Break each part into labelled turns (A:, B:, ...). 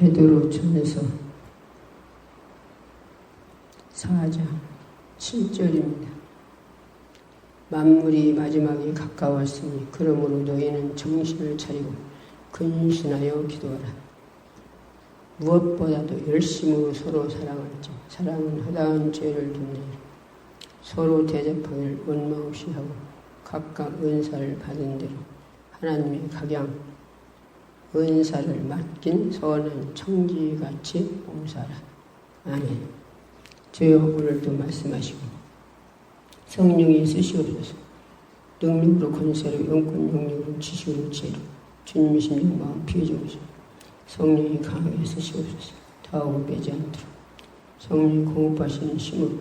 A: 베드로전서 4장 7절입니다. 만물이 마지막에 가까웠으니 그러므로 너희는 정신을 차리고 근신하여 기도하라. 무엇보다도 열심으로 서로 사랑할지 사랑은 허다한 죄를 돕느니라. 서로 대접하기를 원망 없이 하고 각각 은사를 받은 대로 하나님의 각양 은사를 맡긴 선한 청지같이 봉사하라. 아멘. 주여 오늘도 말씀하시고 성령이 쓰시옵소서. 능력으로 권세로 영권 능력으로 지식으로 지혜로 주님의 심령 마음 피해 주옵소서. 성령이 강하게 쓰시옵소서. 다하고 빼지 않도록 성령이 공급하시는 힘으로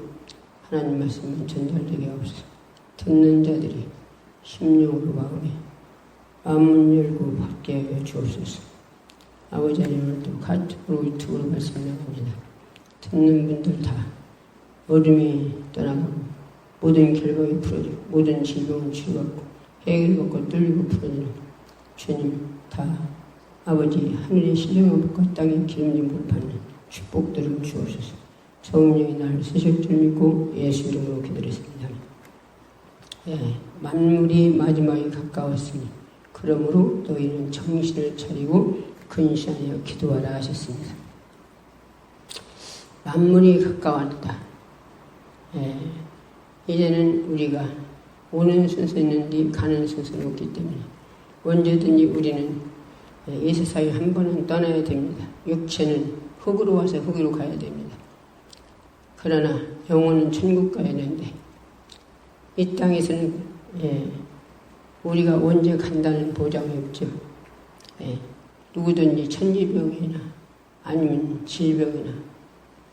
A: 하나님 말씀만 전달되게 하옵소서. 듣는 자들이 심령으로 마음을 열고 받게 하여 주옵소서. 아버지 하나님 오늘도 카톡으로 유튜브로 말씀 나갑니다. 듣는 분들 다 어둠이 떠나가고 모든 결박이 풀어지고 모든 질병을 치유받고 해결받고 뚫리고 풀어지는 주님 다 아버지 하늘의 신령한 복과 땅의 기름짐을 받는 축복들을 주옵소서. 성령이 나를 쓰실 줄 믿고 예수 이름으로 기도했습니다. 만물이 마지막에 가까웠으니 그러므로 너희는 정신을 차리고 근신하여 기도하라 하셨습니다. 만물이 가까웠다. 이제는 우리가 오는 순서는 있는데 가는 순서는 없기 때문에 언제든지 우리는 이 세상에 한 번은 떠나야 됩니다. 육체는 흙으로 와서 흙으로 가야 됩니다. 그러나 영혼은 천국 가야 되는데 이 땅에서는 우리가 언제 간다는 보장이 없죠. 누구든지 천지병이나 아니면 질병이나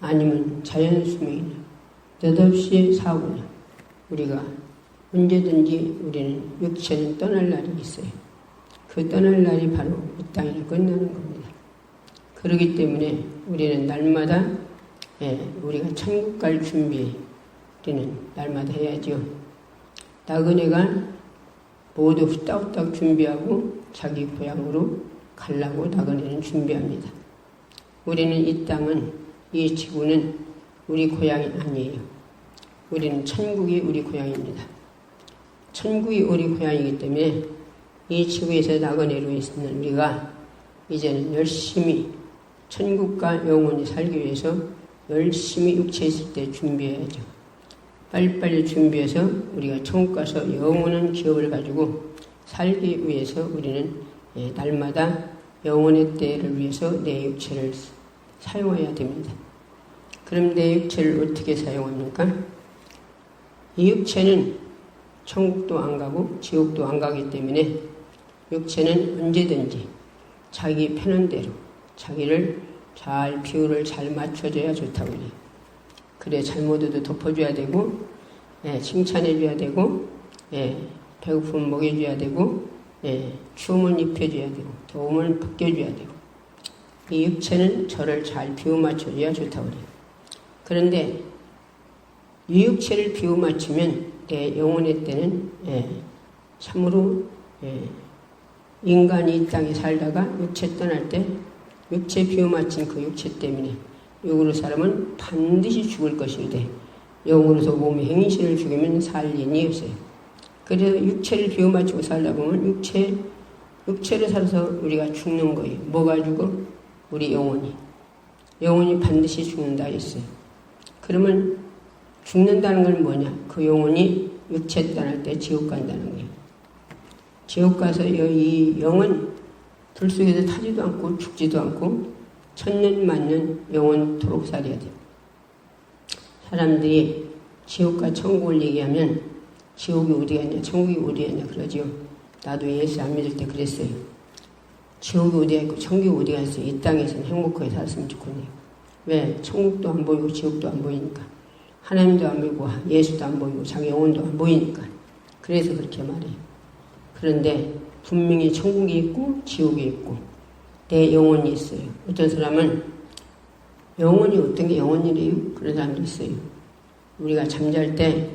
A: 아니면 자연수명이나 느닷없이 사고나 우리가 언제든지 우리는 육체는 떠날 날이 있어요. 그 떠날 날이 바로 이 땅에서 끝나는 겁니다. 그렇기 때문에 우리는 날마다 우리가 천국 갈 준비 우리는 날마다 해야죠. 나그네가 모두 후딱후딱 준비하고 자기 고향으로 가려고 나그네는 준비합니다. 우리는 이 땅은 이 지구는 우리 고향이 아니에요. 우리는 천국이 우리 고향입니다. 천국이 우리 고향이기 때문에 이 지구에서 나그네로 있는 우리가 이제는 열심히 천국과 영원히 살기 위해서 열심히 육체에 있을 때 준비해야죠. 빨리빨리 준비해서 우리가 천국 가서 영원한 기업을 가지고 살기 위해서 우리는 날마다 영원의 때를 위해서 내 육체를 사용해야 됩니다. 그럼 내 육체를 어떻게 사용합니까? 이 육체는 천국도 안 가고 지옥도 안 가기 때문에 육체는 언제든지 자기 편한 대로 자기를 잘 비율을 잘 맞춰줘야 좋다고 해요. 그래 잘못해도 덮어줘야 되고 칭찬해줘야 되고 배고프면 먹여줘야 되고 추우면 입혀줘야 되고 더우면 벗겨줘야 되고 이 육체는 저를 잘 비유 맞춰줘야 좋다고 해요. 그런데 이 육체를 비유 맞추면 내 영혼의 때는 참으로 인간이 이 땅에 살다가 육체 떠날 때 육체 비유 맞춘 그 육체 때문에 육으로 사람은 반드시 죽을 것인데 영으로서 몸의 행실을 죽이면 살 일이 없어요. 그래서 육체를 비유 맞추고 살다 보면 육체를 살아서 우리가 죽는 거예요. 뭐가 죽어? 우리 영혼이 반드시 죽는다 했어요. 그러면 죽는다는 건 뭐냐? 그 영혼이 육체 떠날 때 지옥 간다는 거예요. 지옥 가서 이 영은 불 속에서 타지도 않고 죽지도 않고 천년 만년 영원토록 살아야 돼요. 사람들이 지옥과 천국을 얘기하면 지옥이 어디가 있냐 천국이 어디가 있냐 그러죠. 나도 예수 안 믿을 때 그랬어요. 지옥이 어디가 있고 천국이 어디가 있어요. 이 땅에서는 행복하게 살았으면 좋겠네요. 왜? 천국도 안 보이고 지옥도 안 보이니까. 하나님도 안 보이고 예수도 안 보이고 자기 영혼도 안 보이니까. 그래서 그렇게 말해요. 그런데 분명히 천국이 있고 지옥이 있고 내 영혼이 있어요. 어떤 사람은 영혼이 어떤 게 영혼이래요? 그런 사람도 있어요. 우리가 잠잘 때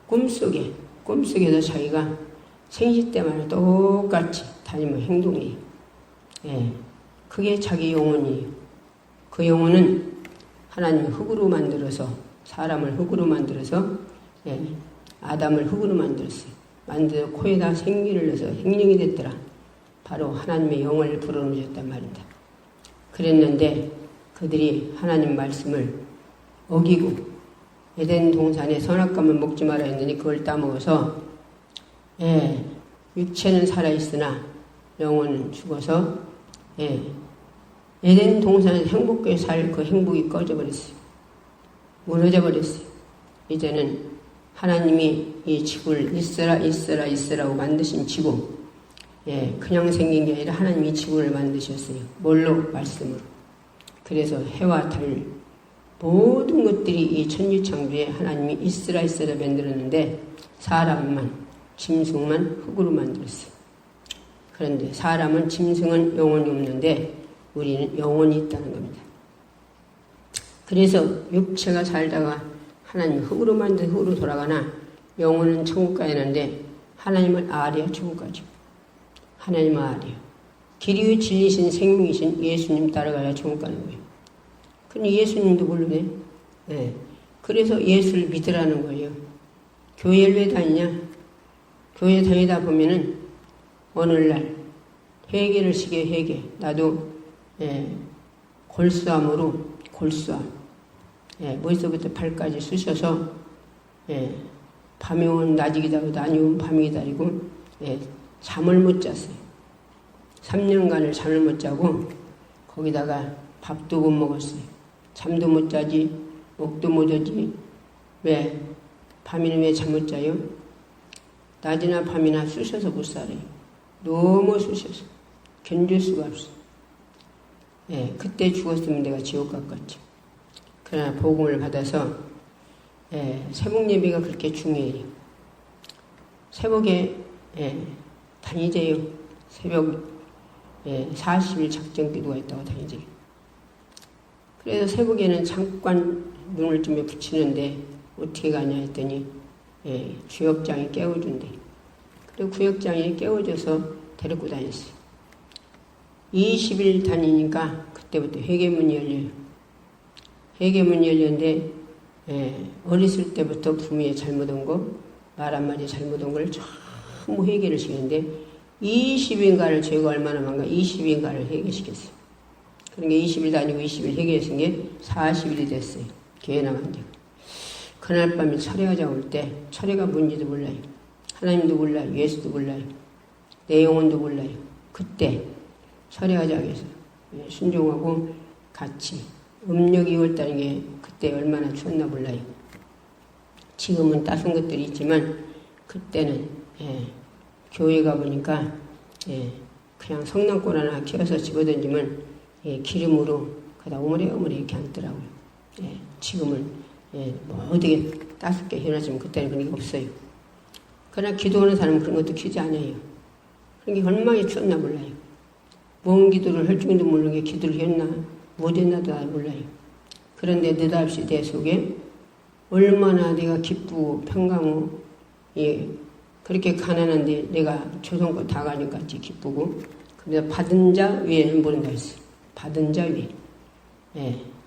A: 꿈속에서 자기가 생시 때마다 똑같이 다니면 행동이 그게 자기 영혼이에요. 그 영혼은 하나님이 흙으로 만들어서, 사람을 흙으로 만들어서, 아담을 흙으로 만들었어요. 만들어 코에다 생기를 넣어서 생명이 됐더라. 바로 하나님의 영을 불어넣으셨단 말입니다. 그랬는데 그들이 하나님 말씀을 어기고 에덴 동산에 선악과만 먹지 마라 했더니 그걸 따먹어서 육체는 살아있으나 영혼은 죽어서 에덴 동산에서 행복하게 살 그 행복이 꺼져버렸어요. 무너져 버렸어요. 이제는 하나님이 이 지구를 있으라고 만드신 지구, 그냥 생긴 게 아니라 하나님이 지구를 만드셨어요. 뭘로? 말씀으로. 그래서 해와 달, 모든 것들이 이 천지창조에 하나님이 있으라 만들었는데 사람만, 짐승만 흙으로 만들었어요. 그런데 사람은, 짐승은 영혼이 없는데 우리는 영혼이 있다는 겁니다. 그래서 육체가 살다가 하나님 흙으로 만든 흙으로 돌아가나 영혼은 천국 가야하는데 하나님을 알아야 천국 가죠. 하나님을 알아요. 길이요 진리신 생명이신 예수님 따라가야 천국 가는 거예요. 근데 예수님도 모르네. 그래서 예수를 믿으라는 거예요. 교회를 왜 다니냐? 교회 다니다 보면은 오늘날 회개를 시켜 회개. 나도 골수암으로 골수암. 머리서부터 발까지 쑤셔서 밤이 오면 낮이 기다리고 낮이 오면 밤이 기다리고 잠을 못 잤어요. 3년간을 잠을 못 자고 거기다가 밥도 못 먹었어요. 잠도 못 자지, 목도 못 오지. 왜? 밤에는 왜 잠 못 자요? 낮이나 밤이나 쑤셔서 못 살아요. 너무 쑤셔서 견딜 수가 없어요. 그때 죽었으면 내가 지옥 갔겠죠. 그러나 복음을 받아서 새벽 예배가 그렇게 중요해요. 새벽에 다니재요. 새벽 40일 작정 기도가 있다고 다니재요. 그래서 새벽에는 잠깐 눈을 좀 붙이는데 어떻게 가냐 했더니 주역장이 깨워준대. 그리고 구역장이 깨워줘서 데리고 다녔어요. 20일 다니니까 그때부터 회개문이 열려요. 회개문이 열렸는데 어렸을 때부터 부모의 잘못한 거, 말 한마디 잘못한 걸 전부 회개를 시키는데 20일간을 죄가 얼마나 많은가 20일간을 회개시켰어요. 그러니까 20일 다니고 20일 회개했은 게 40일이 됐어요. 교회 나간 지. 그날 밤에 철회하자고 올 때 철회가 뭔지도 몰라요. 하나님도 몰라요. 예수도 몰라요. 내 영혼도 몰라요. 그때 철회하자고 해서 순종하고 같이 음력 2월달인 게 그때 얼마나 추웠나 몰라요. 지금은 따순 것들이 있지만 그때는 교회 가보니까 그냥 성난골 하나 키워서 집어던지면 기름으로 그다 오므레오므레 이렇게 앉더라고요. 지금은 뭐 어떻게 따숩게 해놨지만 그때는 그런 게 없어요. 그러나 기도하는 사람은 그런 것도 키우지 않아요. 그러니까 얼마나 추웠나 몰라요. 뭔 기도를 할 줄도 모르는 게 기도를 했나 못했나도 몰라요. 그런데 느닷없이 내 속에 얼마나 내가 기쁘고 평강하고 그렇게 가난한데 내가 조선껏 다 가니까 같이 기쁘고 그래서 받은 자 위에는 모른다 했어요. 받은 자 위에.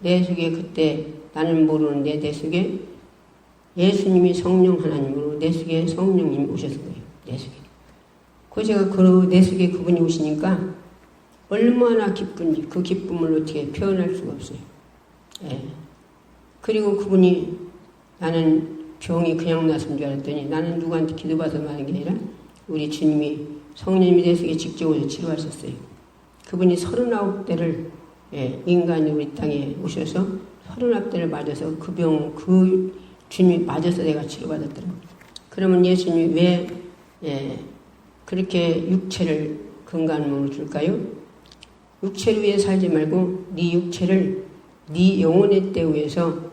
A: 내 속에 그때 나는 모르는데 내 속에 예수님이 성령 하나님으로 내 속에 성령님이 오셨을 거예요. 내 속에. 그 제가 내 속에 그분이 오시니까 얼마나 기쁜지 그 기쁨을 어떻게 표현할 수가 없어요. 그리고 그분이 나는 병이 그냥 났은 줄 알았더니 나는 누구한테 기도받아서 하는 게 아니라 우리 주님이 성령님이 내 속에 직접 오셔서 치료하셨어요. 그분이 39대를 인간이 우리 땅에 오셔서 39대를 맞아서 그 병, 그 주님이 맞아서 내가 치료받았더라고요. 그러면 예수님이 왜 그렇게 육체를 건강한 몸을 줄까요? 육체를 위해 살지 말고 네 육체를 네 영혼의 때 위해서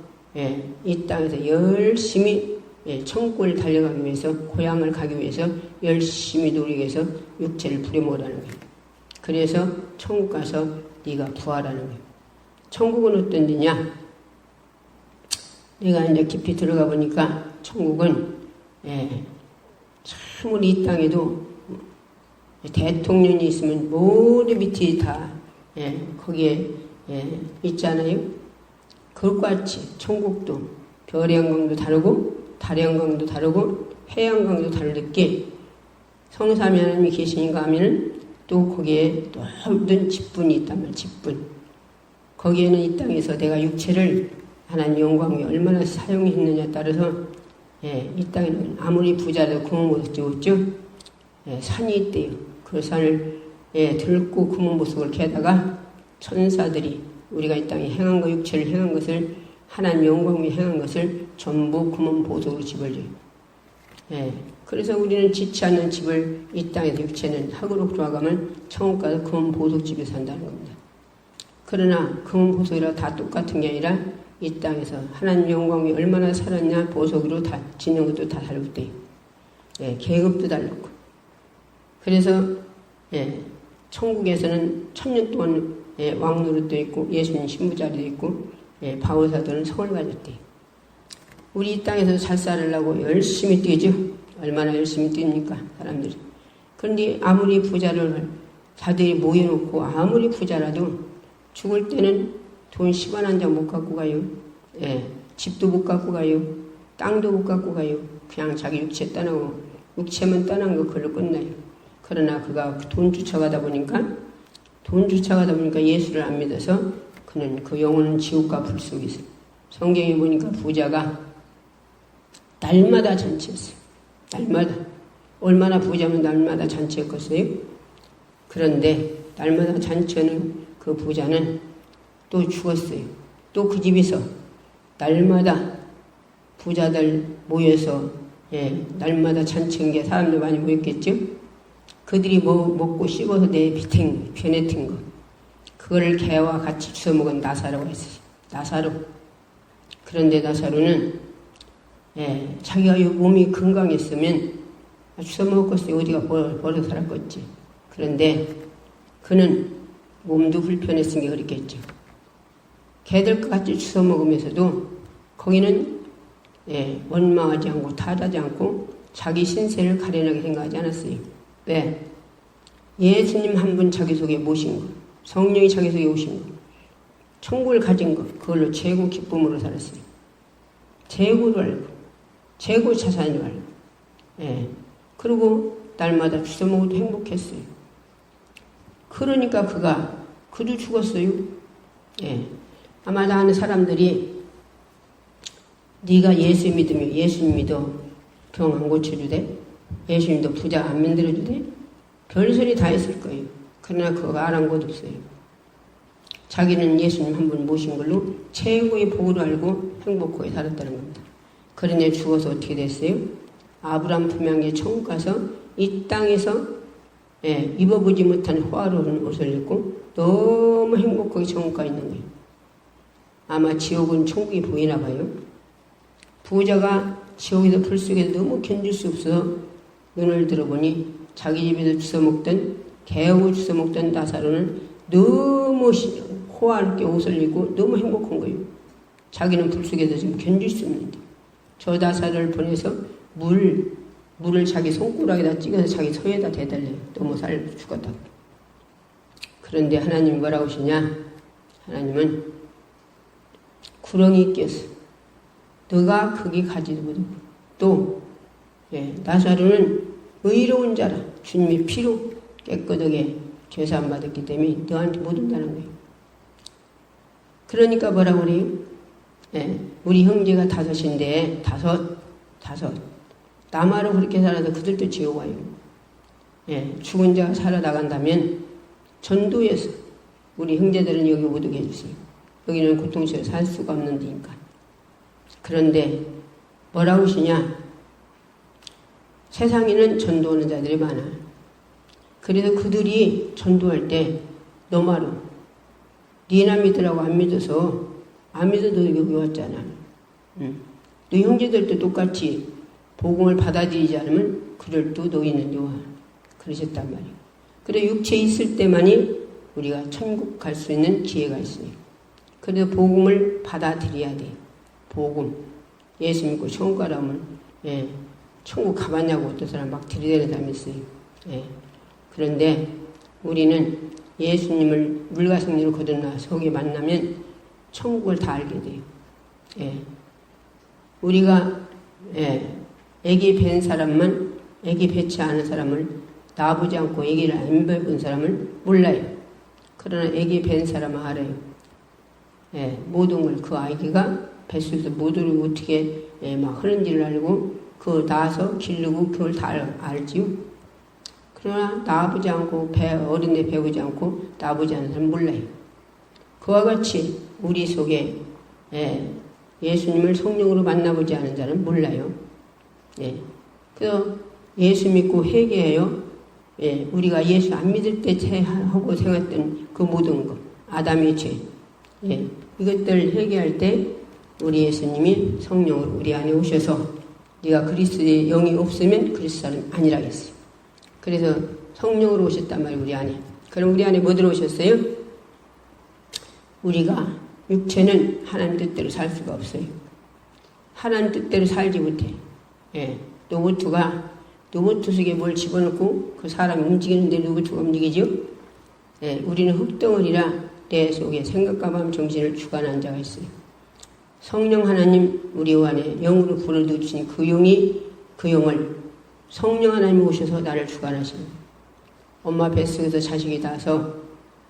A: 이 땅에서 열심히 천국을 달려가기 위해서 고향을 가기 위해서 열심히 노리기 위해서 육체를 부려먹으라는 거예요. 그래서 천국 가서 네가 부활하는 거예요. 천국은 어떤 데냐? 내가 이제 깊이 들어가 보니까 천국은 참으로 이 땅에도 대통령이 있으면 모두 밑이 다 거기에 있잖아요. 그것과 같이 천국도 별의 영광도 다르고 달의 영광도 다르고 해의 영광도 다르게 성삼위 하나님이 계시는가 하면은 또 거기에 넓은 직분이 있단 말이에요. 직분. 거기에는 이 땅에서 내가 육체를 하나님 영광에 얼마나 사용했느냐에 따라서 이 땅에는 아무리 부자라도 금은보석 찍었죠. 산이 있대요. 그 산을 들고 금은보석을 캐다가 천사들이 우리가 이 땅에 행한 것, 육체를 행한 것을 하나님 영광에 행한 것을 전부 금은보석으로 집을 줘요. 그래서 우리는 지치 않는 집을 이 땅에서 육체는 흙으로 돌아가면 천국 가서 금은보석집에 산다는 겁니다. 그러나 금은보석이라 다 똑같은 게 아니라 이 땅에서 하나님 영광이 얼마나 살았냐 보석으로 다 짓는 것도 다 다르대요. 계급도 다르고. 그래서 천국에서는 1000년 동안 왕노릇도 있고 예수님 신부자리도 있고 바울사도는 성을 가졌대요. 우리 이 땅에서 잘 살으려고 열심히 뛰죠. 얼마나 열심히 뜁니까 사람들이. 그런데 아무리 부자를 자들이 모여놓고 아무리 부자라도 죽을 때는 돈 10원 한 장 못 갖고 가요. 집도 못 갖고 가요. 땅도 못 갖고 가요. 그냥 자기 육체 떠나고 육체만 떠난 거 그걸로 끝나요. 그러나 그가 돈 쫓아가다 보니까 예수를 안 믿어서 그는 그 영혼은 지옥과 불 속에 있어요. 성경에 보니까 부자가 날마다 잔치했어요. 날마다. 얼마나 부자면 날마다 잔치했겠어요? 그런데 날마다 잔치하는 그 부자는 또 죽었어요. 또 그 집에서 날마다 부자들 모여서 날마다 잔치한 게 사람들 많이 모였겠죠? 그들이 먹고 씹어서 변해튼 거 그거를 개와 같이 주워 먹은 나사로가 있어요. 나사로. 그런데 나사로는 자기가 몸이 건강했으면 주워 먹었어요. 어디가 벌어 살았겠지. 그런데 그는 몸도 불편했으니까 그랬겠죠. 개들 것 같이 주워 먹으면서도 거기는 원망하지 않고 탓하지 않고 자기 신세를 가련하게 생각하지 않았어요. 왜? 예수님 한 분 자기 속에 모신 거, 성령이 자기 속에 오신 거, 천국을 가진 거, 그걸로 최고 기쁨으로 살았어요. 최고로 알고, 최고 자산으로 알고, 그리고 날마다 주워 먹어도 행복했어요. 그러니까 그도 죽었어요. 아마 나는 사람들이 네가 예수 믿으면 예수님 믿어 병 안 고쳐주대? 예수님도 부자 안 만들어주대? 별소리 다 했을 거예요. 그러나 그거 아랑곳 없어요. 자기는 예수님 한 분 모신 걸로 최고의 복을 알고 행복하게 살았다는 겁니다. 그러니 죽어서 어떻게 됐어요? 아브라함 품양에 천국 가서 이 땅에서 입어보지 못한 화로운 옷을 입고 너무 행복하게 천국 가 있는 거예요. 아마 지옥은 천국이 보이나 봐요. 부자가 지옥에서 불 속에서 너무 견딜 수 없어서 눈을 들어보니 자기 집에서 주워먹던 개하고 주워먹던 나사로는 너무 호화롭게 옷을 입고 너무 행복한 거예요. 자기는 불 속에서 지금 견딜 수 없는데 저 나사로를 보내서 물을 자기 손가락에다 찍어서 자기 손에다 대달래요. 너무 죽었다고. 그런데 하나님 뭐라고 하시냐? 하나님은 구렁이 껴서 너가 거기 가지도 못하고 또 나사로는 의로운 자라 주님의 피로 깨끗하게 죄사함 받았기 때문에 너한테 못 온다는 거예요. 그러니까 뭐라고 그래요? 우리 형제가 다섯인데 다섯 남아로 그렇게 살아서 그들도 지옥 와요. 죽은 자가 살아나간다면 전도해서 우리 형제들은 여기 못 오게 해주세요. 여기는 고통스러워 살 수가 없는 데니까. 그런데 뭐라고 하시냐? 세상에는 전도하는 자들이 많아. 그래서 그들이 전도할 때 너마로 니나 믿으라고 안 믿어서 안 믿어도 여기 왔잖아. 너 형제들도 똑같이 복음을 받아들이지 않으면 그들도 너희는 와. 그러셨단 말이에요. 그래 육체 있을 때만이 우리가 천국 갈 수 있는 기회가 있어요. 그래서 복음을 받아들여야 돼. 복음. 예수 믿고 천국 가라면 천국 가봤냐고 어떤 사람 막 들이대는 사람이 있어요. 그런데 우리는 예수님을 물과 성령을 거듭나 속에 만나면 천국을 다 알게 돼요. 예. 우리가 애기 뵌 사람만, 애기 뵙지 않은 사람을, 나보지 않고 애기를 안 뵙은 사람을 몰라요. 그러나 애기 뵌 사람은 알아요. 모든 걸 그 아기가 뱃속에서 모두를 어떻게 막 하는지를 알고 그 낳아서 기르고 그걸 다 알지요. 그러나 나보지 않고 어른에 배우지 않고 나보지 않은 사람은 몰라요. 그와 같이 우리 속에 예수님을 성령으로 만나보지 않은 자는 몰라요. 그래서 예수 믿고 회개해요. 우리가 예수 안 믿을 때 하고 생각했던 그 모든 것, 아담의 죄, 이것들 회개할 때 우리 예수님이 성령으로 우리 안에 오셔서 네가 그리스도의 영이 없으면 그리스도 사람 아니라겠어요. 그래서 성령으로 오셨단 말이에요, 우리 안에. 그럼 우리 안에 뭐 들어오셨어요? 우리가 육체는 하나님 뜻대로 살 수가 없어요. 하나님 뜻대로 살지 못해. 로봇 속에 뭘 집어넣고 그 사람이 움직이는데 로봇가 움직이죠? 우리는 흙덩어리라 내 속에 생각과 마음 정신을 주관하는 자가 있어요. 성령 하나님 우리 안에 영으로 불을 넣으시니 그 영을 성령 하나님이 오셔서 나를 주관하시는 거예요. 엄마 뱃속에서 자식이 나서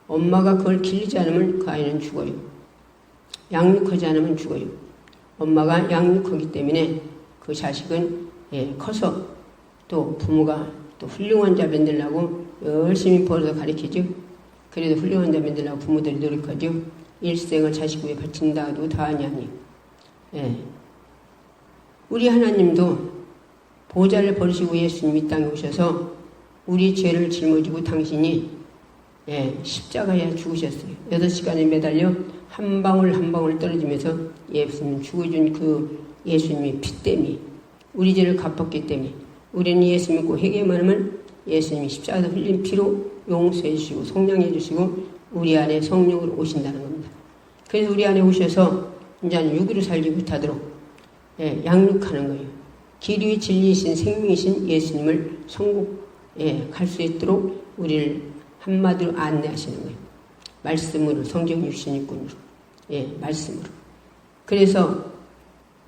A: 엄마가 그걸 기르지 않으면 그 아이는 죽어요. 양육하지 않으면 죽어요. 엄마가 양육하기 때문에 그 자식은 커서 또 부모가 또 훌륭한 자 만들려고 열심히 벌어서 가르치죠. 그래도 훌륭한 자 만들려고 부모들이 노력하죠. 일생을 자식 위에 바친다 해도 다하니 아니에요. 우리 하나님도 보좌를 버리시고 예수님이 이 땅에 오셔서 우리 죄를 짊어지고 당신이 십자가에 죽으셨어요. 6시간에 매달려 한 방울 한 방울 떨어지면서 예수님 죽어준 그 예수님의 피 때문에 우리 죄를 갚았기 때문에 우리는 예수 믿고 회개만 하면 예수님이 십자가에서 흘린 피로 용서해 주시고 성령해 주시고 우리 안에 성령으로 오신다는 겁니다. 그래서 우리 안에 오셔서 이제는 육으로 살지 못하도록 양육하는 거예요. 길이 진리이신 생명이신 예수님을 천국에 갈 수 있도록 우리를 한마디로 안내하시는 거예요. 말씀으로, 성경 육신일꾼으로, 말씀으로. 그래서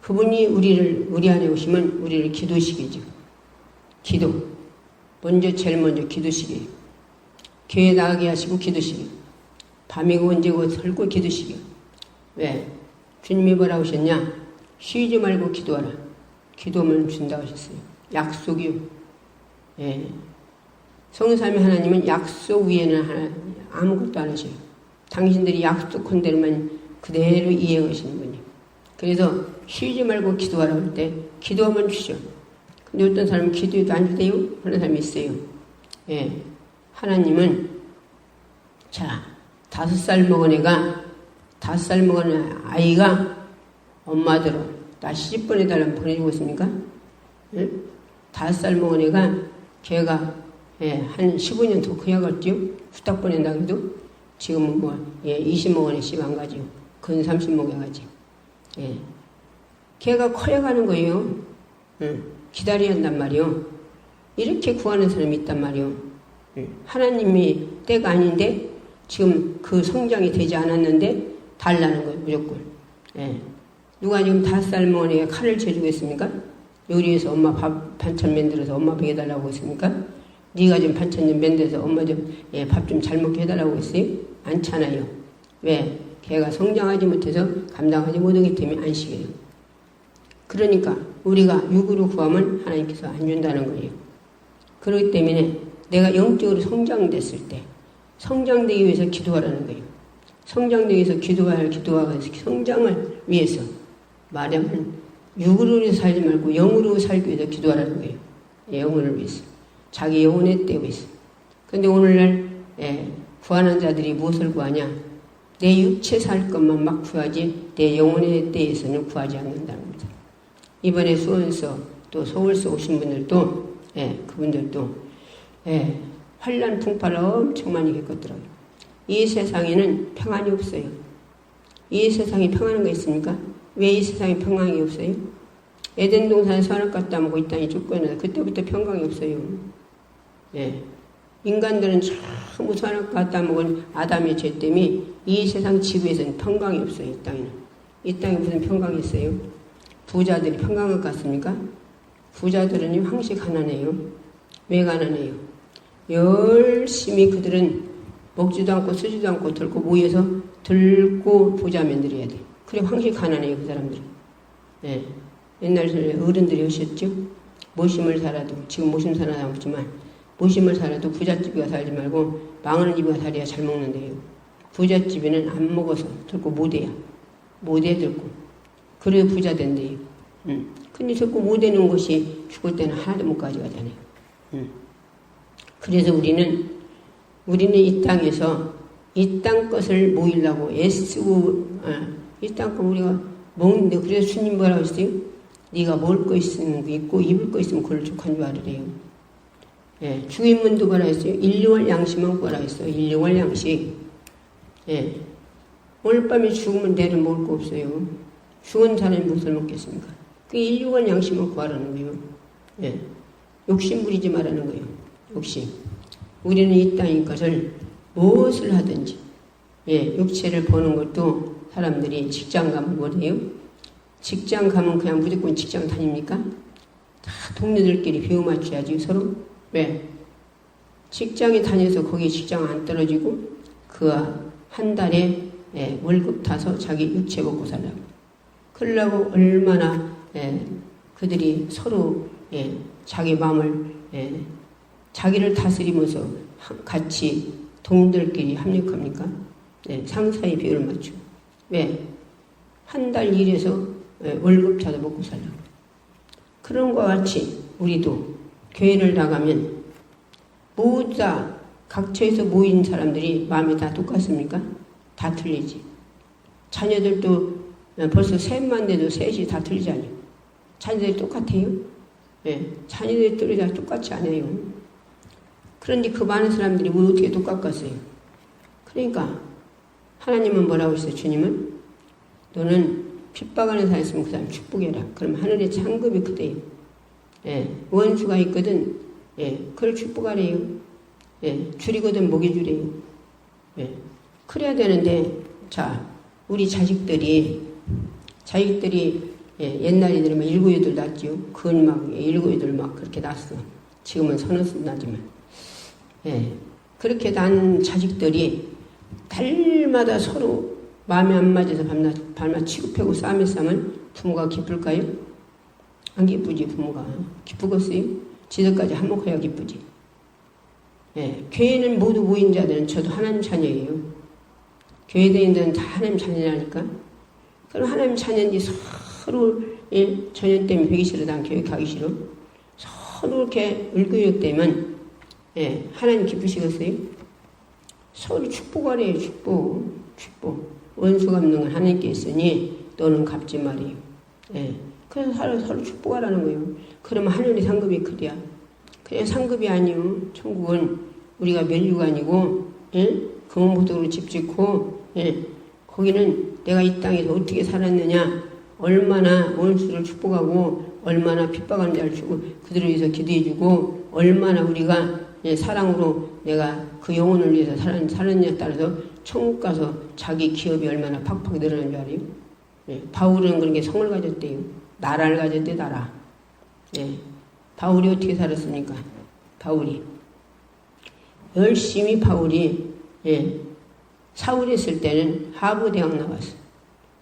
A: 그분이 우리 안에 오시면 우리를 기도시키죠. 기도. 제일 먼저 기도시켜요. 교회 나가게 하시고 기도시켜요. 밤이고 언제고 설고 기도시켜요. 왜? 주님이 뭐라고 하셨냐? 쉬지 말고 기도하라. 기도하면 준다고 하셨어요. 약속이요. 성삼위 하나님은 약속 위에는 아무것도 안 하셔요. 당신들이 약속한 대로만 그대로 이행하시는 분이에요. 그래서 쉬지 말고 기도하라고 할 때 기도하면 주죠. 근데 어떤 사람은 기도해도 안 주대요? 그런 사람이 있어요. 하나님은 5살 먹은 아이가 엄마들은 나 시집 보내달라면 보내주고 있습니까? 5살 먹은 애가 걔가 한 15년 더 커야겠죠? 후딱 보낸다고 해도 지금은 20 먹은 애 집 안 가죠. 근 30 먹어야지. 걔가 커야가는 거예요. 기다려야 한단 말이요. 이렇게 구하는 사람이 있단 말이요. 하나님이 때가 아닌데 지금 그 성장이 되지 않았는데 달라는 거예요. 무조건. 누가 지금 5살 먹은 애가 칼을 쳐주겠습니까? 요리해서 엄마 반찬 만들어서 엄마 밥 해달라고 했습니까? 네가 좀 반찬 좀 만들어서 엄마 좀 밥 좀 잘 먹게 해달라고 했어요? 않잖아요. 왜? 걔가 성장하지 못해서 감당하지 못하기 때문에 안 시켜요. 그러니까 우리가 육으로 구하면 하나님께서 안 준다는 거예요. 그렇기 때문에 내가 영적으로 성장됐을 때 성장되기 위해서 기도하라는 거예요. 성장되기 위해서 기도하고 성장을 위해서 말하면 육으로 살지 말고 영으로 살기 위해서 기도하라는 거예요. 영혼을 위해서. 자기 영혼의 때에 위해서. 그런데 오늘날 구하는 자들이 무엇을 구하냐? 내 육체 살 것만 막 구하지 내 영혼의 때에서는 구하지 않는다는 겁니다. 이번에 수원서 또 서울서 오신 분들도 그분들도 환난 풍파를 엄청 많이 겪었더라고요. 이 세상에는 평안이 없어요. 이 세상에 평안한 거 있습니까? 왜 이 세상에 평안이 없어요? 에덴 동산에 선악 갖다 먹고 이 땅에 쫓겨나서 그때부터 평강이 없어요. 인간들은 전부 선악 갖다 먹은 아담의 죄 때문에 이 세상 지구에서는 평강이 없어요. 이 땅에는. 이 땅에 무슨 평강이 있어요? 부자들이 평강을 갖습니까? 부자들은 항시 가난해요. 왜 가난해요? 열심히 그들은 먹지도 않고 쓰지도 않고 들고 모여서 들고 부자 만들어야 돼. 그래 항시 가난해요. 그 사람들은. 예. 옛날에 어른들이 하셨죠? 모심을 살아도, 지금 모심 사나 없지만 모심을 살아도 부잣집에 가서 살지 말고 망하는 집에 가서 살아야 잘 먹는데요. 부잣집에는 안 먹어서 들고 못해야. 못해 들고. 그래야 부자 된대요. 근데 자꾸 못되는 것이 죽을 때는 하나도 못 가져가잖아요. 그래서 우리는 이 땅에서 이 땅 것을 모이려고 애쓰고, 이 땅 것 우리가 먹는데, 그래서 주님 뭐라고 했어요? 네가 먹을 거 있으면 있고 입을 거 있으면 그걸 족한 줄 알으래요. 예, 주인문도 뭐라 했어요? 일용할 양식만 뭐라 했어요? 일용할 양식. 예, 오늘 밤에 죽으면 내일은 먹을 거 없어요. 죽은 사람이 무엇을 먹겠습니까? 그 일용할 양식만 구하라는 거예요. 예, 욕심 부리지 말라는 거예요. 욕심. 우리는 이 땅의 것을 무엇을 하든지, 예, 육체를 버는 것도 사람들이 직장 가면 뭐래요? 직장 가면 그냥 무조건 직장 다닙니까? 다 동료들끼리 비워 맞춰야지 서로. 왜? 직장에 다녀서 거기 직장 안 떨어지고 그 한 달에 월급 타서 자기 육체 먹고 살라고. 그러려고 얼마나 그들이 서로 자기 마음을 자기를 다스리면서 같이 동료들끼리 합력합니까? 상사의 비율을 맞추고. 왜? 한 달 일해서 월급 타서 먹고 살라고. 그런 것과 같이 우리도 교회를 나가면 모두 다 각처에서 모인 사람들이 마음이 다 똑같습니까? 다 틀리지. 자녀들도 벌써 셋만 돼도 셋이 다 틀리지 않아요. 자녀들이 똑같아요? 네, 자녀들이 다 똑같지 않아요. 그런데 그 많은 사람들이 왜 어떻게 똑같겠어요? 그러니까 하나님은 뭐라고 했어요? 주님은 너는 핍박하는 사람 있으면 그 사람 축복해라. 그럼 하늘의 창급이 크대요. 원수가 있거든. 그걸 축복하래요. 줄이거든 먹여주래요. 그래야 되는데, 자, 우리 자식들이 옛날에 들으면 7, 8 낳았지요. 그건 막 7, 8 막 그렇게 낳았어. 지금은 서너 나지만. 그렇게 난 자식들이 달마다 서로 마음에 안 맞아서 밤낮 치고 패고 싸움에 싸면 부모가 기쁠까요? 안 기쁘지. 부모가 기쁘겠어요? 지들까지 한몫해야 기쁘지. 교회는 모두 모인 자들은 저도 하나님 자녀예요. 교회 다니는 다 하나님 자녀라니까. 그럼 하나님 자녀인지 서로 전혀 때문에 배기 싫어. 난 교회 가기 싫어. 서로 이렇게 을교역되면 하나님 기쁘시겠어요? 서로 축복하래요. 축복. 원수 갚는 건 하나님께 있으니 너는 갚지 말이에요. 그래서 서로 축복하라는 거예요. 그러면 하늘의 상급이 그래야. 그냥 상급이 아니요. 천국은 우리가 면류관이고, 금은보석으로 집 짓고, 거기는 내가 이 땅에서 어떻게 살았느냐, 얼마나 원수를 축복하고, 얼마나 핍박하는 자를 주고, 그들을 위해서 기도해주고, 얼마나 우리가 사랑으로 내가 그 영혼을 위해서 살았느냐에 따라서 천국 가서 자기 기업이 얼마나 팍팍 늘어나는 줄 알아요? 바울은 그런 게 성을 가졌대요. 나라를 가졌대, 나라. 바울이 어떻게 살았습니까? 바울이 열심히 사울이 있을 때는 하버 대학 나왔어.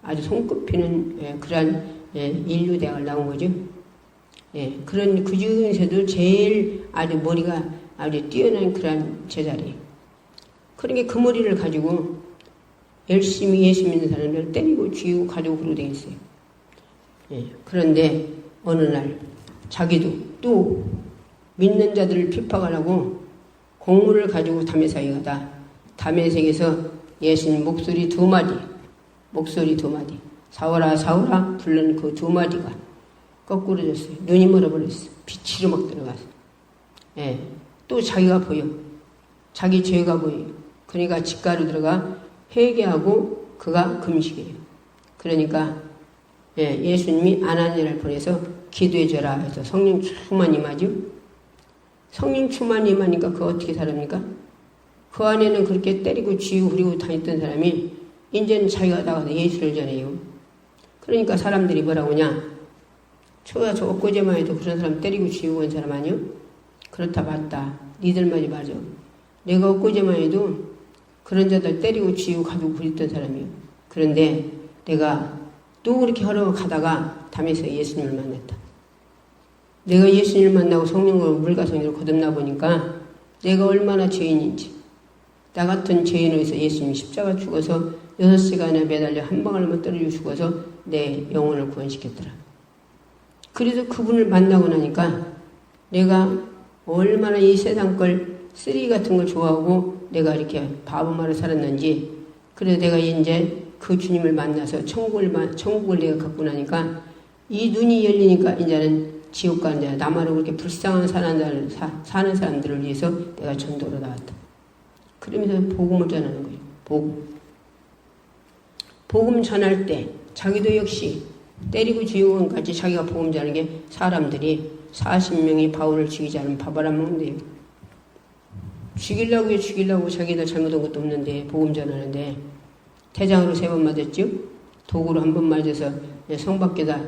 A: 아주 손꼽히는 그러한 인류 대학을 나온 거죠. 그런 그 중에서도 제일 아주 머리가 아주 뛰어난 그러한 제자리에요. 그러니까 그 머리를 가지고 열심히 예수 믿는 사람들을 때리고 죽이고 가지고 그러고 다녔어요. 그런데 어느 날 자기도 또 믿는 자들을 핍박하려고 공물을 가지고 다메섹에 가다 다메섹에서 예수님 목소리 두 마디 사울아 사울아 부른 그 두 마디가 거꾸로졌어요. 눈이 멀어버렸어. 빛으로 막 들어가서. 또 자기가 보여. 자기 죄가 보여요. 그러니까 집가로 들어가 회개하고 그가 금식이에요. 그러니까 예수님이 아나니아를 보내서 기도해줘라 해서 성령 충만 임하죠. 성령 충만이 임하니까 그거 어떻게 살합니까? 그 안에는 그렇게 때리고 쥐고 그리고 다녔던 사람이 이제는 자기가 나가서 예수를 전해요. 그러니까 사람들이 뭐라고 하냐? 저 엊그제만 해도 그런 사람 때리고 쥐고 온 사람 아니요? 그렇다 맞다. 니들 말이 맞아. 내가 엊그제만 해도 그런 자들 때리고 쥐고 가지고 그랬던 사람이요. 그런데 내가 또 그렇게 걸어가다가 담에서 예수님을 만났다. 내가 예수님을 만나고 성령으로 물과 성령으로 거듭나 보니까 내가 얼마나 죄인인지, 나 같은 죄인으로서 예수님이 십자가 죽어서 6시간에 매달려 한 방울만 떨어지고 죽어서 내 영혼을 구원시켰더라. 그래서 그분을 만나고 나니까 내가 얼마나 이 세상 걸 쓰레기 같은 걸 좋아하고 내가 이렇게 바보마로 살았는지, 그래서 내가 이제 그 주님을 만나서 천국을 내가 갖고 나니까 이 눈이 열리니까 이제는 지옥 가는 자, 나만으로 그렇게 불쌍한 사는 사람들을 위해서 내가 전도로 나왔다. 그러면서 복음을 전하는 거예요. 복음 전할 때 자기도 역시 때리고 죽이고 같이 자기가 복음 전하는 게 사람들이 40명이 바울을 죽이지 않으면 밥을 안 먹는데요. 죽이려고 자기도 잘못한 것도 없는데 복음 전하는데 태장으로 3번 맞았죠. 도구로 1번 맞아서 성 밖에다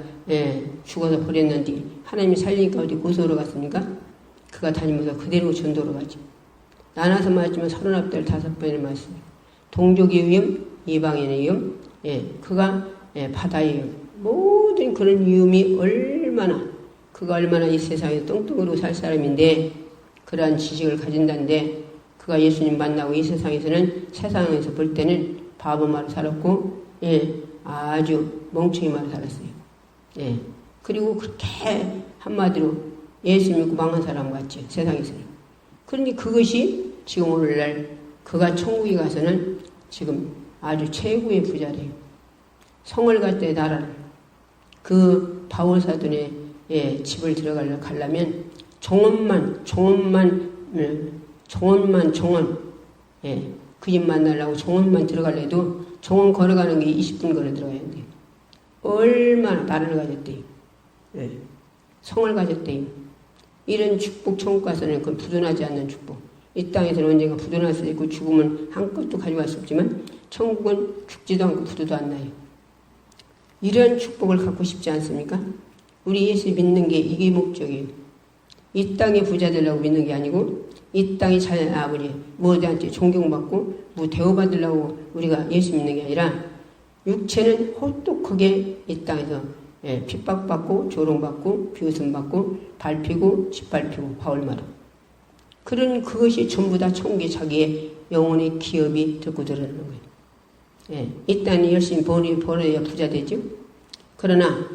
A: 죽어서 버렸는데 하나님이 살리니까 어디 고소로 갔습니까? 그가 다니면서 그대로 전도로 가지. 나눠서 맞으면 39달 5번을 맞습니다. 동족의 위험, 이방인의 위험, 그가 바다의 위험, 모든 그런 위험이 그가 얼마나 이 세상에 뚱뚱으로 살 사람인데 그러한 지식을 가진다는데 그가 예수님 만나고 이 세상에서 볼 때는 바보마로 살았고 아주 멍청이마로 살았어요. 그리고 그렇게 한마디로 예수 믿고 망한 사람 같죠. 세상에서는. 그런데 그것이 지금 오늘날 그가 천국에 가서는 지금 아주 최고의 부자래요. 성을 갈 때 나라를 그 바울 사돈의 집을 들어가려면 정원만 그 집 만나려고 정원만 들어가려도 정원 걸어가는 게 20분 걸어 들어가야 돼요. 얼마나 나라를 가졌대요. 성을 가졌대요. 이런 축복 천국 가서는 그건 부도나지 않는 축복. 이 땅에서는 언젠가 부도날 수 있고 죽으면 한껏도 가져갈 수 없지만 천국은 죽지도 않고 부도도 안 나요. 이런 축복을 갖고 싶지 않습니까? 우리 예수 믿는 게 이게 목적이에요. 이 땅에 부자 되려고 믿는 게 아니고 이 땅이 아버지 무엇한테 존경받고 대우받으려고 우리가 예수 믿는 게 아니라 육체는 혹독하게 이 땅에서 핍박받고 조롱받고 비웃음받고 밟히고 짓밟히고 바울 말은 그런 그것이 전부 다 천국에 자기의 영혼의 기업이 듣고 들어오는 거예요. 이 땅에 열심히 벌어야 부자 되죠. 그러나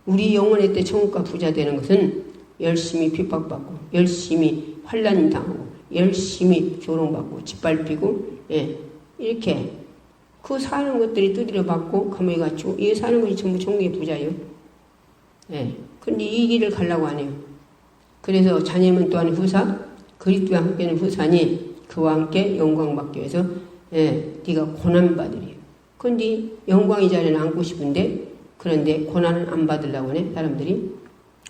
A: 우리 영혼의 때 천국과 부자 되는 것은 열심히 핍박받고 열심히 환난 당하고 열심히 조롱받고 짓밟히고 이렇게 그 사는 것들이 두드려 받고 가만히 갖추고 이 사는 것이 전부 천국의 부자예요. 근데 이 길을 가려고 안 해요. 그래서 자녀는 또한 후사 그리스도와 함께는 후사니 그와 함께 영광 받기 위해서 네가 고난 받으리요. 근데 영광의 자리는 앉고 싶은데 그런데 고난은 안 받으려고 하네 사람들이.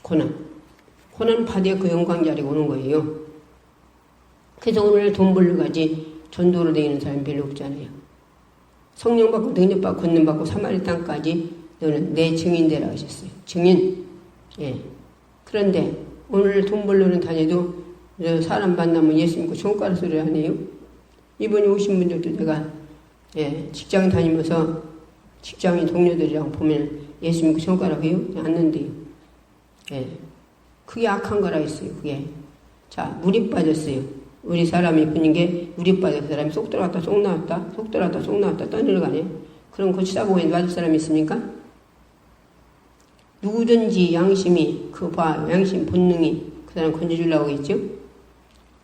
A: 고난 받아야 그 영광 자리가 오는 거예요. 그래서 오늘 돈 벌러 가지 전도로 다니는 사람이 별로 없잖아요. 성령 받고 능력 받고 권능 받고 사마리 땅까지 너는 내 증인 되라 하셨어요. 증인. 그런데 오늘 돈 벌러는 다녀도 사람 만나면 예수 믿고 천국 가는 소리를 하네요. 이번에 오신 분들도 내가 직장 다니면서 직장인 동료들이랑 보면 예수 믿고 천국 가라고 해요? 않는데요. 그게 악한 거라 했어요. 그게. 자, 물이 빠졌어요. 우리 사람이 보는 게 물이 빠져서 사람이 쏙 들어갔다 쏙 나왔다 쏙 들어갔다 쏙 나왔다 떠내려가네. 그럼 그 치다보고 맞을 사람이 있습니까? 누구든지 양심이 양심 본능이 그 사람 건져주려고 했죠.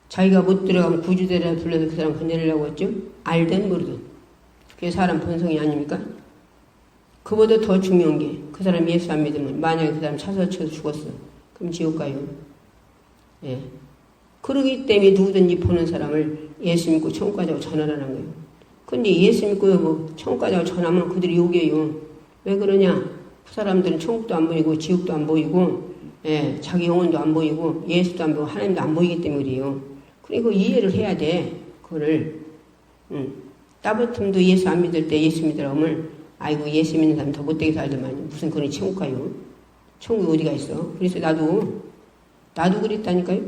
A: 자기가 못 들어가면 구주대라 불러서 그 사람 건져내려고 했죠. 알든 모르든. 그게 사람 본성이 아닙니까? 그보다 더 중요한 게 그 사람 예수 안 믿으면 만약에 그 사람 차서 쳐서 죽었어. 그럼 지옥 가요. 그러기 때문에 누구든지 보는 사람을 예수 믿고 천국 가자고 전하라는 거예요. 근데 예수 믿고 천국 가자고 전하면 그들이 욕해요. 왜 그러냐? 그 사람들은 천국도 안 보이고 지옥도 안 보이고 예, 자기 영혼도 안 보이고 예수도 안 보이고 하나님도 안 보이기 때문에 그래요. 그리고 이해를 해야 돼. 그거를. 따뜻함도 예수 안 믿을 때 예수 믿으라면 아이고 예수 믿는 사람 더 못되게 살더만 무슨 그런 천국 가요. 천국이 어디가 있어. 그래서 나도 그랬다니까요.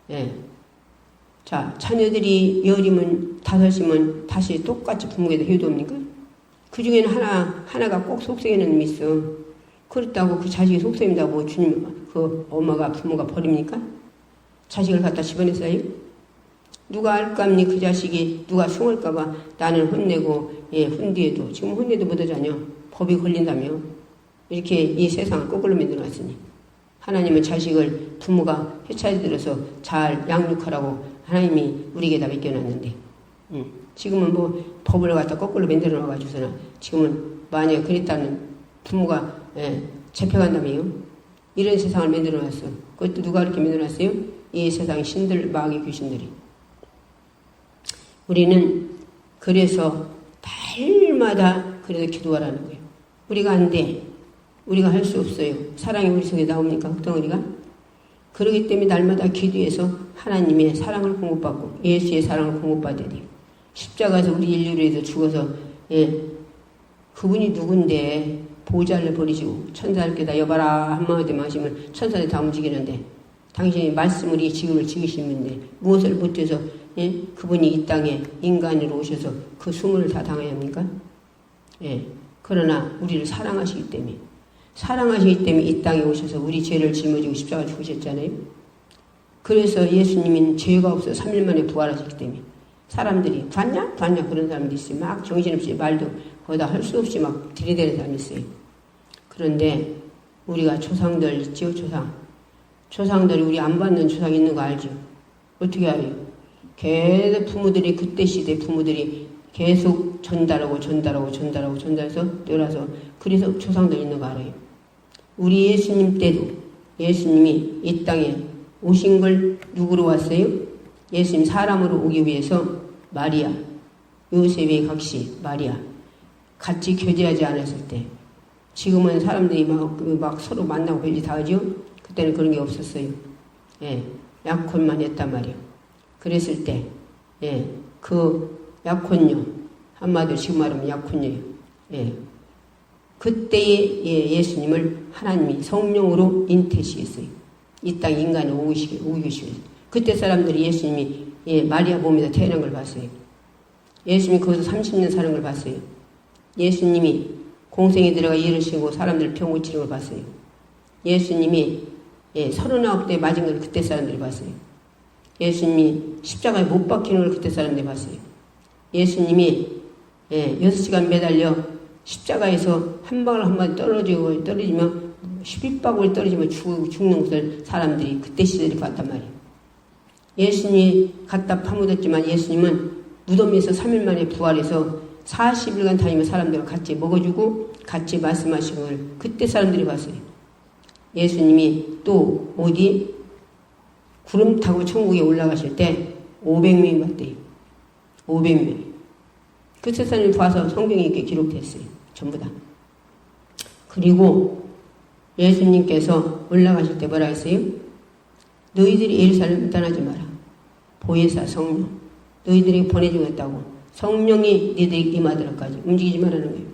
A: 예. 자, 자녀들이 열이면 다섯이면 다시 똑같이 부모에다 효도합니까? 그 중에는 하나가 꼭 속썩이는 놈이 있어. 그렇다고 그 자식이 속썩인다고 주님, 그 부모가 버립니까? 자식을 갖다 집어냈어요? 누가 알까니 그 자식이 누가 숨을까봐 나는 혼내고, 예, 혼뒤에도, 지금 혼내도 못하잖아요. 법이 걸린다며. 이렇게 이 세상을 거꾸로 만들어놨으니. 하나님은 자식을 부모가 회차에 들어서 잘 양육하라고 하나님이 우리에게다 맡겨놨는데, 지금은 뭐 법을 갖다 거꾸로 만들어 놔가지고서는 지금은 만약에 그랬다는 부모가, 예, 잡혀간다며요. 이런 세상을 만들어 놨어. 그것도 누가 그렇게 만들어 놨어요? 이 세상 신들, 마귀 귀신들이. 우리는 그래서 달마다 그래도 기도하라는 거예요. 우리가 안 돼. 우리가 할 수 없어요. 사랑이 우리 속에 나옵니까? 흙덩어리가? 그러기 때문에 날마다 기도해서 하나님의 사랑을 공급받고 예수의 사랑을 공급받아야 돼요. 십자가에서 우리 인류를 위해서 죽어서, 예, 그분이 누군데 보좌를 버리시고 천사들께다 여봐라 한마디 마시면 천사들이 다 움직이는데 당신이 말씀을 이 지구를 지으신 분인데 무엇을 못해서, 예, 그분이 이 땅에 인간으로 오셔서 그 수모를 다 당해야 합니까? 예, 그러나 우리를 사랑하시기 때문에 이 땅에 오셔서 우리 죄를 짊어지고 십자가 죽으셨잖아요. 그래서 예수님은 죄가 없어 3일 만에 부활하셨기 때문에 사람들이 봤냐 그런 사람들이 있어요. 막 정신없이 말도 거기다 할 수 없이 막 들이대는 사람이 있어요. 그런데 우리가 조상들 있죠. 조상들이 우리 안 받는 조상 있는 거 알죠? 어떻게 알아요? 계속 부모들이 그때 시대 부모들이 계속 전달해서 늘어서 그래서 조상들 있는 거 알아요. 우리 예수님 때도 예수님이 이 땅에 오신 걸 누구로 왔어요? 예수님 사람으로 오기 위해서 마리아, 요셉의 각시 마리아 같이 교제하지 않았을 때 지금은 사람들이 막 서로 만나고 별짓 다 하죠? 그때는 그런 게 없었어요. 예, 약혼만 했단 말이에요. 그랬을 때, 예, 그 약혼녀, 한마디로 지금 말하면 약혼녀예요. 예. 그때의, 예, 예수님을 하나님이 성령으로 잉태시켰어요. 이 땅 인간을 오기 위해서. 그때 사람들이 예수님이, 예, 마리아 몸에서 태어난 걸 봤어요. 예수님이 거기서 30년 사는 걸 봤어요. 예수님이 공생에 들어가 일을 쉬고 사람들 병 고치는 걸 봤어요. 예수님이, 예, 39대 맞은 걸 그때 사람들이 봤어요. 예수님이 십자가에 못 박히는 걸 그때 사람들이 봤어요. 예수님이, 예, 6시간 매달려 십자가에서 한 방울 한 번 떨어지면 12방울 떨어지면 죽는 것을 사람들이 그때 시절에 봤단 말이에요. 예수님이 갖다 파묻었지만 예수님은 무덤에서 3일 만에 부활해서 40일간 다니며 사람들과 같이 먹어주고 같이 말씀하신 걸 그때 사람들이 봤어요. 예수님이 또 어디 구름 타고 천국에 올라가실 때 500명이 봤대요. 500명. 그 세상을 봐서 성경에 이렇게 기록됐어요. 전부 다. 그리고 예수님께서 올라가실 때 뭐라 했어요? 너희들이 예루살렘을 떠나지 마라. 보혜사 성령. 너희들에게 보내주겠다고. 성령이 너희들에게 임하도록까지 움직이지 말라는 거예요.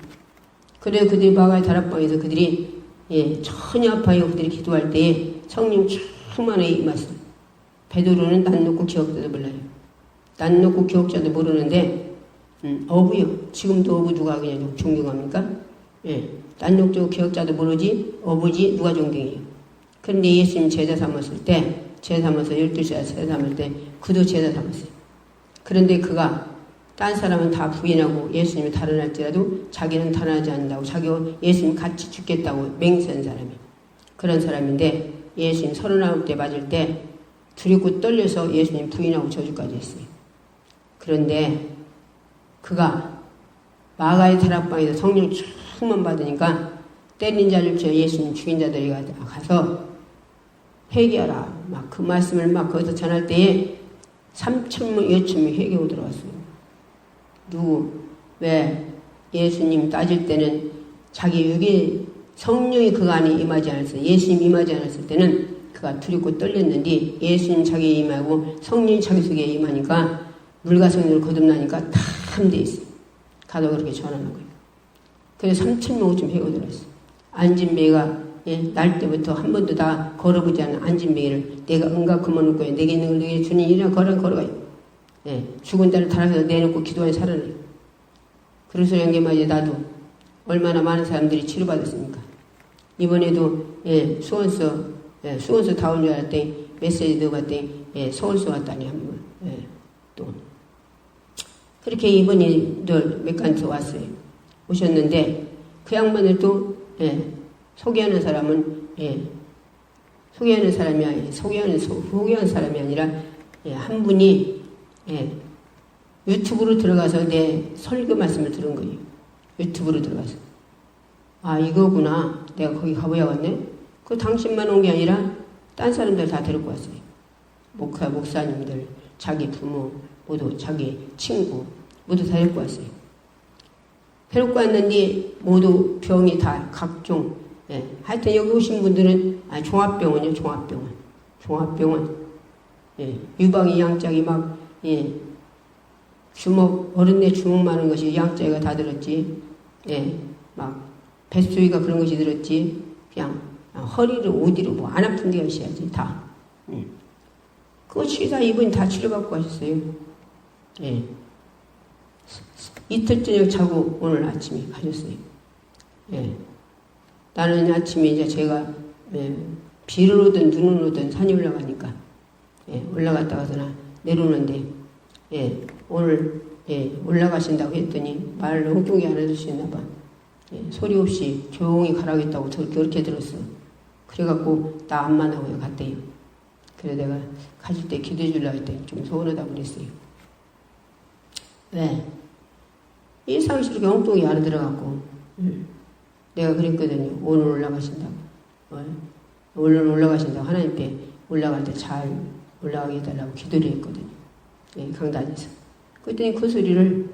A: 그래서 그들이 마가의 다락방에서 그들이, 예, 전혀 아파요. 그들이 기도할 때에 성령 충만하게 임하시다. 베드로는 난 놓고 기억자도 몰라요. 난 놓고 기억자도 모르는데 어부요. 지금도 어부 누가 그냥 존경합니까? 예, 난 놓고 기억자도 모르지 어부지 누가 존경해요. 그런데 예수님 제자 삼았을 때 12시에 제자 삼을 때 그도 제자 삼았어요. 그런데 그가 딴 사람은 다 부인하고 예수님이 달아날지라도 자기는 달아나지 않는다고 자기와 예수님 같이 죽겠다고 맹세한 사람이에요. 그런 사람인데 예수님 39대 맞을 때 두렵고 떨려서 예수님 부인하고 저주까지 했어요. 그런데 그가 마가의 다락방에서 성령 충만 받으니까 때린 자를 쳐 예수님 죽인 자들이 가서 회개하라. 막 그 말씀을 막 거기서 전할 때에 3천명, 2천명이 회개하고 들어왔어요. 누구? 왜? 예수님 따질 때는 자기 육의 성령이 그가 안에 임하지 않았을 때, 예수님 임하지 않았을 때는 그가 두렵고 떨렸는데 예수님 자기에 임하고 성령이 자기 속에 임하니까 물과 성령을 거듭나니까 다 함대 있어요. 가도 그렇게 전하는 거예요. 그래서 3,000명쯤 해고 들었어요. 안진뱅이가 날 때부터 한 번도 다 걸어보지 않은 안진뱅이를 내가 응가 그만놓을 거야. 내게 있는 걸 내게 주니 이리나 걸어가요. 죽은 자를 달아서 내놓고 기도하니 살아나요. 그래서 연계마저 나도 얼마나 많은 사람들이 치료받았습니까? 이번에도 수원서 다 온 줄 알았더니 메시지 넣어봤더니 서울서 왔다니 한번 또 그렇게 이번에 늘 몇 간서 왔어요. 오셨는데 그 양반을 또 소개하는 사람은 소개하는 사람이 아니라 한 분이 유튜브로 들어가서 내 설교 말씀을 들은 거예요. 유튜브로 들어가서 아 이거구나. 내가 거기 가봐야겠네. 그 당신만 온 게 아니라 딴 사람들 다 데리고 왔어요. 목사님들, 자기 부모, 모두 자기 친구 모두 다 데리고 왔어요. 데리고 왔는데 모두 병이 다 각종 하여튼 여기 오신 분들은 종합병원이요. 종합병원 유방이 양짝이 막 주먹 어른네 주먹 많은 것이 양짝이가 다 들었지. 막 뱃소리가 그런 것이 들었지. 그냥 허리를 어디로 뭐 안 아픈 데가 있어야지 다. 그거 치사 이분이 다 치료받고 하셨어요. 이틀 저녁 자고 오늘 아침에 가셨어요. 나는 아침에 이제 제가 비를 오든 눈을 오든 산에 올라가니까 올라갔다가서나 내려오는데 오늘 올라가신다고 했더니 말을 엉뚱하게 안 해주시나 봐. 소리 없이 조용히 가라겠다고 그렇게 들었어. 그래갖고 나 안 만나고 갔대요. 그래서 내가 가실 때 기도해 주려고 했더니 좀 서운하다고 그랬어요. 왜? 일상스럽게 엉뚱하게 알아들어갖고 내가 그랬거든요. 오늘 올라가신다고. 오늘 올라가신다고 하나님께 올라갈 때 잘 올라가게 해달라고 기도를 했거든요. 강단에서. 그랬더니 그 소리를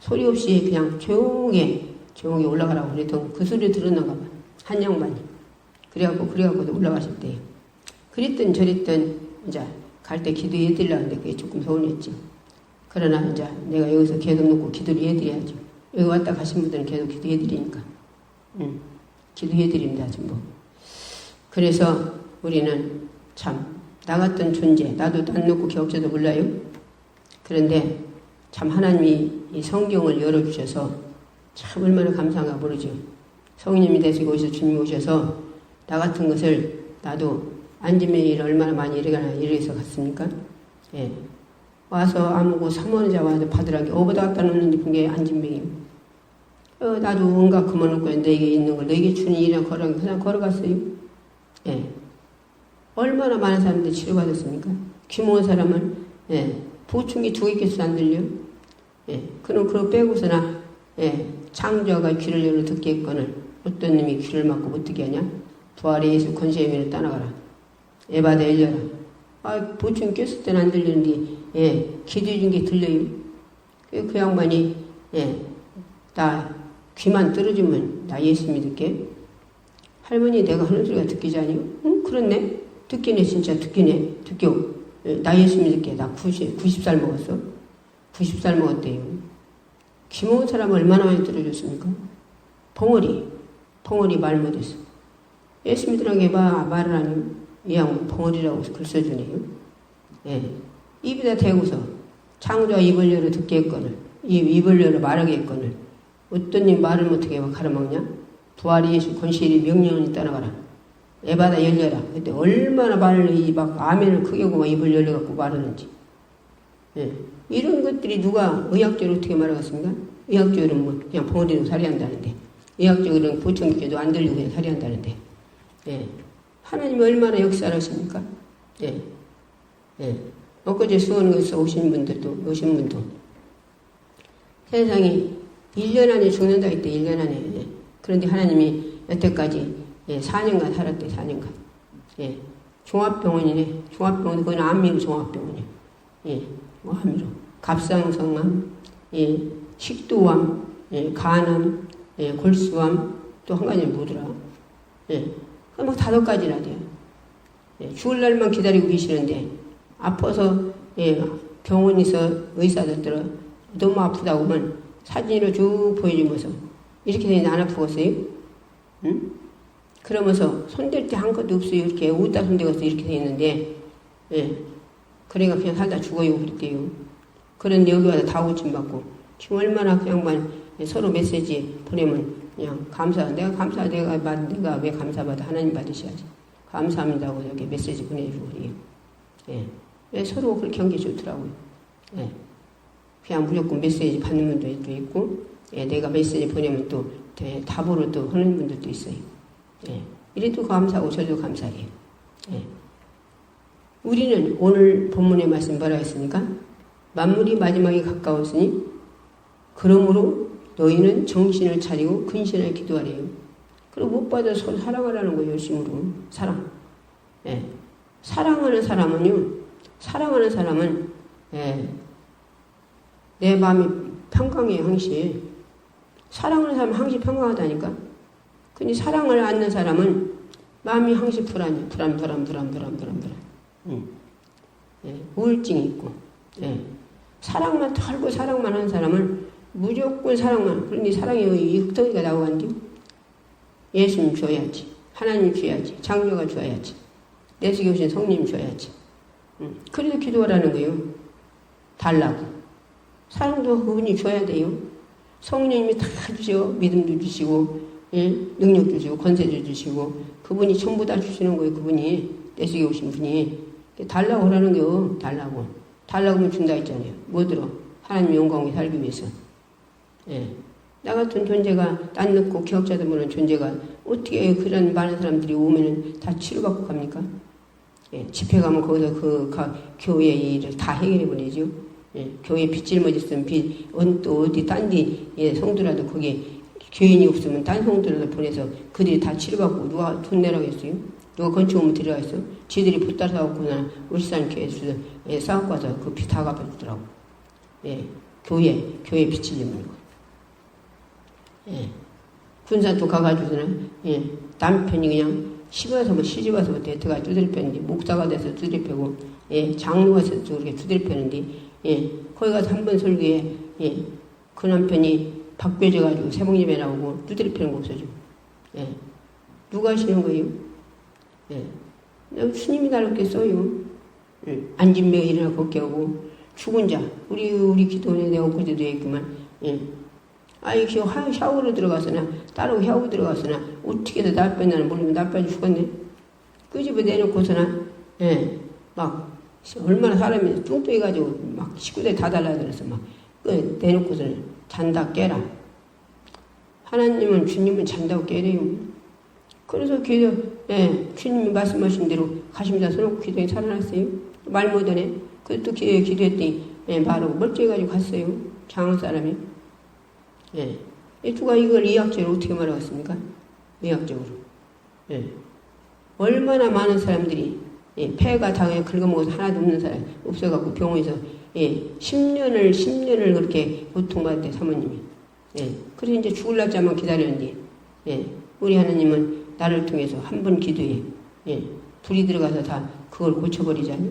A: 소리 없이 그냥 조용히 올라가라고 그랬던 그 소리 들었나가 봐. 한 양반이. 그래갖고도 올라가실 때요. 그랬든 저랬든 이제 갈 때 기도해 드리려는데 그게 조금 서운했지. 그러나 이제 내가 여기서 계속 놓고 기도를 해드려야죠. 여기 왔다 가신 분들은 계속 기도해 드리니까. 기도해 드립니다, 전부. 그래서 우리는 참 나 같은 존재, 나도 딴 놓고 기억자도 몰라요. 그런데 참 하나님이 이 성경을 열어주셔서 참 얼마나 감사한가 모르죠. 성령님이 되시고 오셔서 주님이 오셔서 나 같은 것을 나도 안진뱅이를 얼마나 많이 이래서 갔습니까? 와서 아무고 사모자 와서 받으라게 어보다 갖다 놓는데 그게 안진뱅이. 나도 온갖 그만놓고 너에게 있는 걸 너에게 주는 일이나 그냥 걸어갔어요. 얼마나 많은 사람들이 치료받았습니까? 귀모한 사람은 보충기 2개 께서 안 들려? 그럼 그거 빼고서나 창조가 귀를 열어 듣게 했거늘 어떤 놈이 귀를 막고 못 듣게 하냐? 부활의 예수 권세의 면을 떠나가라. 에바다 열려라. 보충기 꼈을 때는 안 들리는데 기도해 준 게 들려요. 그 양반이 나 귀만 떨어지면 나 예수 믿을게. 할머니 내가 하는 소리가 듣기지 아니요? 응? 그렇네. 듣기네 진짜 듣기네. 듣겨. 나 예수 믿을게. 나 90살 먹었어. 90살 먹었대요. 귀 먹은 사람은 얼마나 많이 들어줬습니까? 벙어리 말 못했어. 예수 믿으라고 해봐 말을 안 해요. 이 양반 벙어리라고 글 써주네요. 입에다 대고서 창조와 입을 열어 듣게 했거늘 입을 열어 말하게 했거늘 어떤 님 말을 못하게 막 가라먹냐? 부활이 예수 권세의 명령을 따라가라. 에바다 열려라. 그때 얼마나 말을 막 아멘을 크게 하고 막 입을 열려갖고 말하는지. 이런 것들이 누가 의학적으로 어떻게 말하겠습니까? 의학적으로는 뭐 그냥 벙어리로 살해한다는데 의학적으로는 보청기도 안 들리고 그냥 살해한다는데 하나님이 얼마나 역사를 하십니까? 엊그제 수원에서 오신 분도 세상에 1년 안에 죽는다 했대. 1년 안에. 그런데 하나님이 여태까지 4년간 살았대. 4년간. 종합병원이네. 종합병원 그건 암미로 종합병원이에요. 암미로 갑상선암, 식도암, 간암, 골수암, 또 한 가지는 뭐더라? 예. 막 5가지나 돼요. 예. 죽을 날만 기다리고 계시는데, 아파서, 예, 병원에서 의사들들은 너무 아프다고 하면 사진으로 쭉 보여주면서, 이렇게 되니 안 아프겠어요? 응? 그러면서 손댈 때 한 것도 없어요. 이렇게 웃다 손대겠어. 이렇게 돼 있는데, 예. 그러니까 그냥 살다 죽어요. 그랬대요. 그런데 여기 와서 다 고침받고, 지금 얼마나 그냥만 서로 메시지 보내면 그냥 내가 왜 감사받아? 하나님 받으셔야지. 감사합니다고 여기 메시지 보내주고 그래요. 예. 왜 서로 그렇게 경계 좋더라고요. 예. 그냥 무조건 메시지 받는 분도 있고, 예. 내가 메시지 보내면 또 답으로 또 하는 분들도 있어요. 예. 이래도 감사하고 저도 감사해요. 예. 우리는 오늘 본문의 말씀 뭐라 했습니까? 만물이 마지막에 가까웠으니 그러므로 너희는 정신을 차리고 근신을 기도하래요. 그리고 무엇보다 서로 사랑하라는 거예요. 열심으로. 사랑. 예. 사랑하는 사람은 예. 내 마음이 평강해요. 항시. 사랑하는 사람은 항시 평강하다니까. 근데 사랑을 않는 사람은 마음이 항시 불안해. 불안. 예. 우울증이 있고. 예. 사랑만 털고 사랑만 하는 사람은 무조건 사랑만. 그런데 사랑의 흙덩이가 나오는데 예수님 줘야지. 하나님 줘야지. 장녀가 줘야지. 내 속에 오신 성님 줘야지. 그래도 기도하라는 거예요. 달라고. 사랑도 그분이 줘야 돼요. 성령님이 다 주시고 믿음도 주시고 예? 능력도 주시고 권세도 주시고 그분이 전부 다 주시는 거예요. 그분이 내 속에 오신 분이 달라고 하라는 거예요. 달라고 하면 준다 했잖아요. 뭐 들어? 하나님 영광에 살기 위해서. 예. 나 같은 존재가 딴 넣고 기억자도 모르는 존재가 어떻게 그런 많은 사람들이 오면은 다 치료받고 갑니까? 예. 집회 가면 거기서 교회 일을 다 해결해 버리죠. 예. 교회 빚질머지 있으면 또 어디 딴데 예, 성도라도 거기 교인이 없으면 딴 성도라도 보내서 그들이 다 치료받고 누가 돈 내라고 했어요? 누가 건축업무 들어가겠어? 지들이 보따 사갖고나 울산 교회에서 예, 싸갖고 와서 그 빚 다 갚아주더라고. 예. 교회 빚질려면 거. 예. 군산 또 가가지고는 예. 남편이 그냥 시집 와서부터 여태가 두드려 펴는데 목사가 돼서 두드려 펴고 예. 장로가 돼서 그렇게 두드려 펴는데 예. 거기 가서 한 번 설교에 예. 그 남편이 박배져가지고 새벽예배 나오고 두드려 펴는 거 없어지고 예. 누가 하시는 거예요? 예. 스님이 나를 써요. 예. 앉은 며 일어나 걷게 하고 죽은 자 우리 기도원에 내가 엊그제도 했구만 예. 아이 샤워로 들어가서나 따로 샤워 들어가서나 어떻게든 날 뺀다는 모르면 날 빼서 죽었네. 그 집에 내놓고서나 예. 막 얼마나 사람이 뚱뚱해가지고 막 식구들 다 달라들어서 막 내놓고서는 잔다 깨라. 하나님은 주님은 잔다고 깨래요. 그래서 예, 주님이 말씀하신 대로 가십니다. 서놓고 기도에 살아났어요. 말 못하네. 그또 기도했더니 예, 말하고 멀쩡해가지고 갔어요. 장한 사람이. 예. 누가 이걸 의학적으로 어떻게 말하겠습니까? 의학적으로. 예. 얼마나 많은 사람들이 예, 폐가 다 그냥 긁어먹어서 하나도 없는 사람 없어갖고 병원에서 예, 10년을 그렇게 고통받았대 사모님이. 예. 그래서 이제 죽을 날짜만 기다렸는데 예. 우리 하나님은 나를 통해서 한 번 기도해 예. 불이 들어가서 다 그걸 고쳐버리잖아요.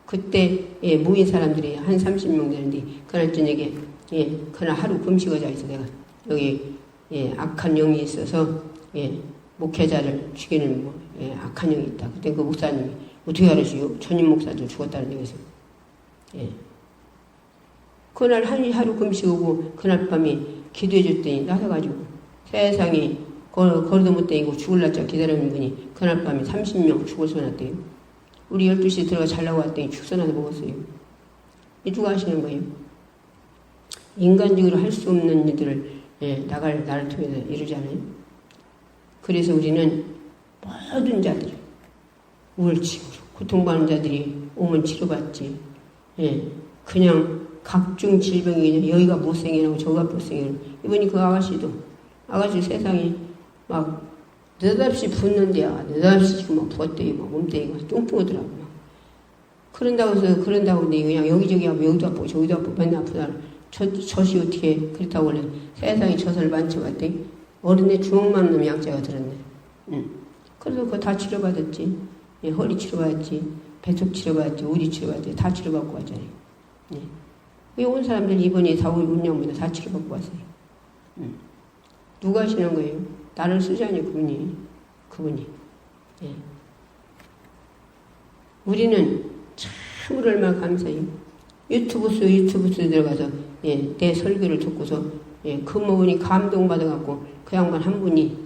A: 그때 예, 모인 사람들이 한 30명 되는데 그날 저녁에 예, 그날 하루 금식하자 해서 내가 여기 예, 악한 영이 있어서 예, 목회자를 죽이는 예, 악한 영이 있다. 그때 그 목사님이 어떻게 알으시오? 전임 목사도 죽었다는 얘기에서 예. 그날 하루 금식하고 그날 밤에 기도해 줬더니 나서가지고 세상에 걸어도 못 다니고 죽을 날짜 기다리는 분이 그날 밤에 30명 죽을 쏘났대요. 우리 12시에 들어가 자려고 왔더니 죽서나서 먹었어요. 이 누가 하시는 거예요? 인간적으로 할 수 없는 일들을 예, 나를 통해서 이루잖아요. 그래서 우리는 모든 자들, 우울증으로 고통받는 자들이 오면 치료받지. 예, 그냥 각종 질병이 그냥 여기가 못생기고 저기가 못생기고 이번이 그 아가씨 세상에 막 느닷없이 붓는데야 느닷없이 막 부었대요. 막 몸뚱이가 뚱뚱하더라고. 막. 그런다고 해서 그냥 여기저기 하고 여기도 아프고 저기도 아프고 맨날 아프다. 저시 어떻게 그렇다고 원래 세상에 젖을 만져봤더니 어른의 주먹만 놈 약자가 들었네. 그래서 그거 다 치료받았지. 예, 허리 치료받았지. 배속 치료받았지. 우리 치료받았지. 다 치료받고 왔잖아요. 예. 여기 온 사람들 이번에 다 우리 운영보다 다 치료받고 왔어요. 누가 하시는 거예요? 나를 쓰자니 그분이. 예. 우리는 참으로 얼마나 감사해요. 유튜브 들어가서 예, 내 설교를 듣고서 예, 그 모분이 감동받아갖고 그 양반 한 분이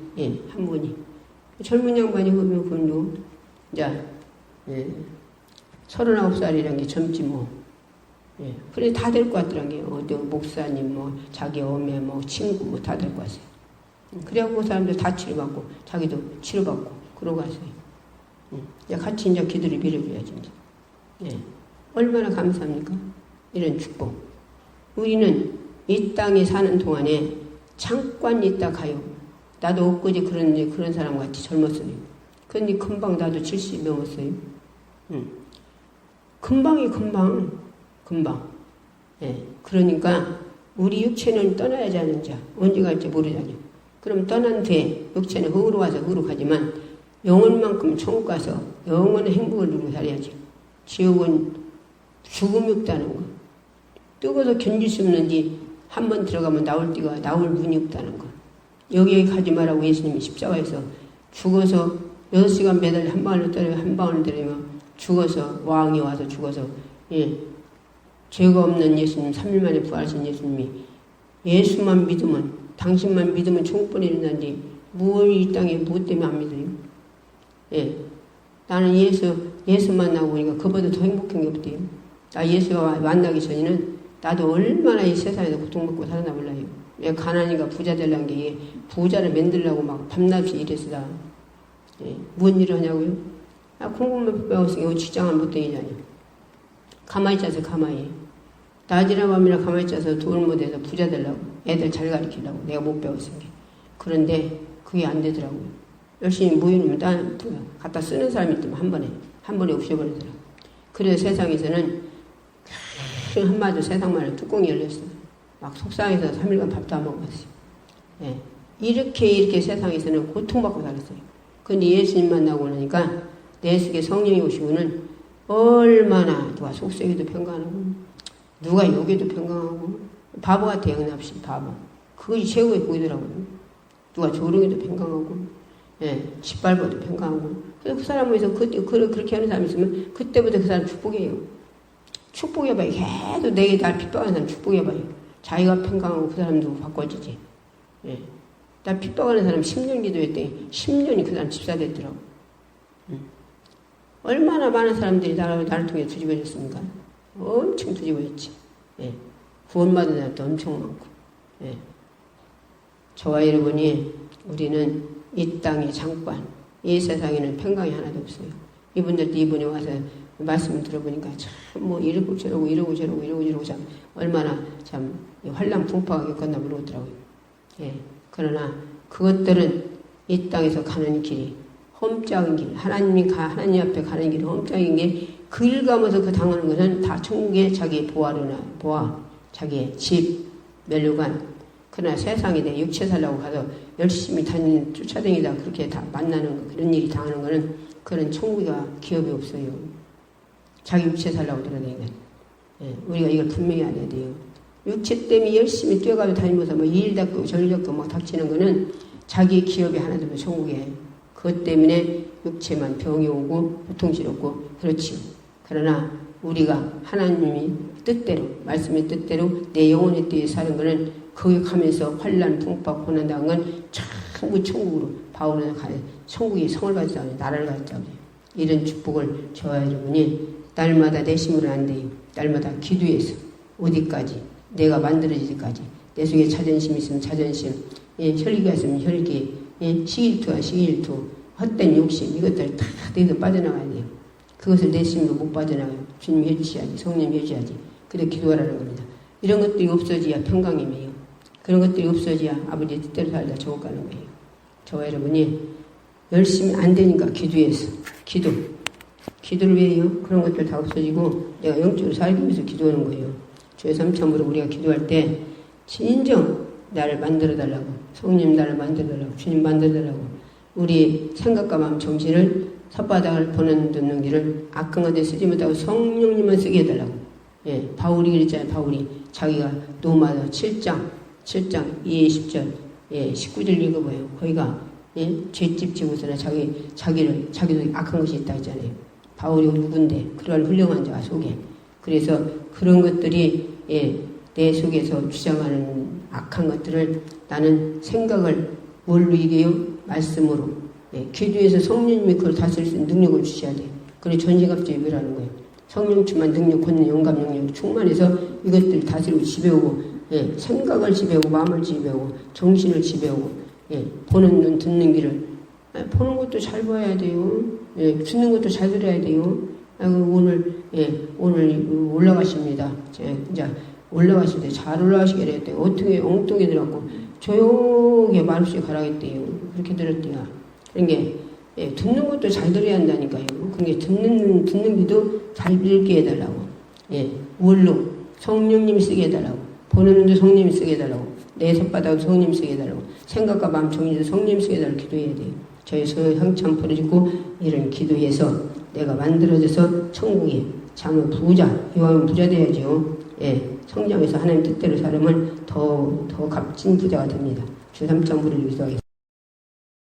A: 젊은 양반이 그분도 이제 예, 39살이란 게 젊지 뭐. 예, 그래 다 될 것 같더란 게 어디 목사님 뭐 자기 어메 뭐 친구 뭐 다 될 것 같아요. 그래갖고 그 사람들 다 치료받고 자기도 치료받고 그러고 갔어요. 이제 같이 이제 기도를 빌어줘야지. 예. 얼마나 감사합니까? 이런 축복. 우리는 이 땅에 사는 동안에 잠깐 있다 가요. 나도 엊그제 그런 사람 같이 젊었어요. 근데 금방 나도 70 넘었어요. 금방. 예. 그러니까 우리 육체는 떠나야지 하는 자. 언제 갈지 모르잖아요. 그럼 떠난 뒤에 육체는 흙으로 와서 흙으로 가지만 영혼만큼 천국 가서 영원한 행복을 누리고 살아야죠. 지옥은 죽음이 없다는 거. 뜨거워서 견딜 수 없는지 한 번 들어가면 나올 문이 없다는 거. 여기에 가지 말라고 예수님이 십자가에서 죽어서 6시간 매달 한 방울을 때리면 죽어서 왕이 와서 죽어서 예, 죄가 없는 예수님 3일 만에 부활하신 예수님이 예수만 믿으면 당신만 믿으면 천국 보내는다는데 뭘 이 땅에 무엇 때문에 안 믿어요? 예, 나는 예수 만나고 보니까 그보다 더 행복한 게 없대요. 나 예수와 만나기 전에는 나도 얼마나 이 세상에서 고통받고 살았나 몰라요. 왜 가난이가 부자 되려는 게 부자를 만들려고 막 밤낮이 일했어. 예, 무슨 일을 하냐고요? 공부만 배웠으니까 직장은 못 다니잖아요. 가만히 있자서 가만히. 낮이나 밤이나 가만히 있자서 돈을 못해서 부자 되려고. 애들 잘 가르치려고. 내가 못 배웠으니까. 그런데 그게 안 되더라고요. 열심히 모이면 갖다 쓰는 사람이 있으면 한 번에 없애버리더라고요. 그래서 세상에서는 한마디로 세상만을 뚜껑이 열렸어요. 막 속상해서 3일간 밥도 안 먹었어요. 예. 이렇게 세상에서는 고통받고 살았어요. 근데 예수님 만나고 나니까 내 속에 성령이 오시고는 얼마나 누가 속세기도 평강하고 누가 욕에도 평강하고 바보 같아 영납시 바보. 그것이 최고의 복이더라고요. 누가 조롱에도 평강하고 예, 짓밟아도 평강하고. 그래서 그 사람 위해서 그렇게 하는 사람이 있으면 그때부터 그 사람 축복이에요. 축복해봐요. 계속 내게 날 핍박하는 사람 축복해봐요. 자기가 평강하고 그 사람도 바꿔지지. 예. 나 핍박하는 사람 10년 기도했더니 10년이 그 사람 집사 됐더라고. 얼마나 많은 사람들이 나를 통해 뒤집어졌습니까? 엄청 뒤집어졌지. 예. 구원받은 사람도 엄청 많고. 예. 저와 여러분이 우리는 이 땅에 잠깐, 이 세상에는 평강이 하나도 없어요. 이분들도 이번에 와서 말씀을 들어보니까 참 뭐 이러고 저러고 참 얼마나 참 환란 풍파가 겪었나 모르겠더라고요. 예. 그러나 그것들은 이 땅에서 가는 길이 험작은 길, 하나님 앞에 가는 길이 험작인 게 그 일 가면서 그 당하는 것은 다 천국의 자기의 보아, 자기의 집, 멸류관. 그러나 세상에 내 육체 살라고 가서 열심히 쫓아다니다 그렇게 다 만나는 거, 그런 일이 당하는 거는 그런 천국이가 기업이 없어요. 자기 육체 살라고 돌아다니는. 예, 우리가 이걸 분명히 알아야 돼요. 육체 때문에 열심히 뛰어가고 다니면서 뭐 일 닦고 절 닦고 막 닥치는 거는 자기 기업이 하나도 없는 천국이에요. 그것 때문에 육체만 병이 오고 고통스럽고 그렇지요. 그러나 우리가 하나님이 뜻대로 말씀의 뜻대로 내 영혼의 뜻에 사는 것은 거기 가면서 환란 풍파 고난 당한 건 전부 천국으로 바울은 가요. 천국이 성을 가지자 나라를 가지자 이런 축복을 저와 여러분이 날마다 내심으로 안 돼요. 날마다 기도해서 어디까지 내가 만들어지기까지 내 속에 자존심 있으면 자존심, 예, 혈기가 있으면 혈기, 예, 시일투와 시일투, 헛된 욕심 이것들 다 내서 빠져나가야 돼요. 그것을 내심으로 못 빠져나가요. 주님 해주셔야지, 성령 해주셔야지. 그래 기도하라는 겁니다. 이런 것들이 없어져야 평강임이에요. 그런 것들이 없어져야 아버지의 뜻대로 살다 저것 가는 거예요. 저와 여러분이 열심히 안 되니까 기도해서 기도를 왜 해요? 그런 것들 다 없어지고 내가 영적으로 살기 위해서 기도하는 거예요. 주의 삼참으로 우리가 기도할 때 진정 나를 만들어달라고, 성령 나를 만들어달라고, 주님 만들어달라고, 우리 생각과 마음 정신을 삿바닥을 보는 듣는 길을 악한 것에 쓰지 못하고 성령님만 쓰게 해달라고. 예, 바울이 그랬잖아요. 바울이 자기가 로마서 7장 2, 10절, 예, 19절 읽어봐요. 거기가, 예, 죄집 지고서는 자기도 악한 것이 있다 했잖아요. 바울이 누군데, 그럴 훌륭한 자 속에. 그래서 그런 것들이, 예, 내 속에서 주장하는 악한 것들을 나는 생각을 뭘로 이겨요? 말씀으로. 예, 기도해서 성령님이 그걸 다스릴 수 있는 능력을 주셔야 돼요. 그래 전지갑주의라는 거예요. 성령 충만 능력, 권능, 영감, 능력 충만해서 이것들을 다스리고 지배하고, 예, 생각을 지배하고, 마음을 지배하고, 정신을 지배하고, 예, 보는 눈, 듣는 귀를, 예, 보는 것도 잘 봐야 돼요. 예, 듣는 것도 잘 들어야 돼요. 오늘, 예, 오늘 올라가십니다. 이제 올라가실 때 잘 올라가시게 됐대요. 어떻게 엉뚱히 들었고, 조용히 말없이 가라겠대요. 그렇게 들었대요. 그런 게, 예, 듣는 것도 잘 들어야 한다니까요. 그게 듣는 귀도 잘 들게 해달라고. 예, 뭘로? 성령님이 쓰게 해달라고. 보는 눈도 성령님이 쓰게 해달라고. 내 손바닥도 성령님이 쓰게 해달라고. 생각과 마음 정신도 성령님이 쓰게 해달라고 기도해야 돼요. 저희 소형참 부르짖고 이런 기도해서 내가 만들어져서 천국에 장을 부자, 이왕 부자 돼야죠. 예, 성장해서 하나님 뜻대로 살면 더 값진 부자가 됩니다. 주 3장 부르짖기 기도하겠습니다.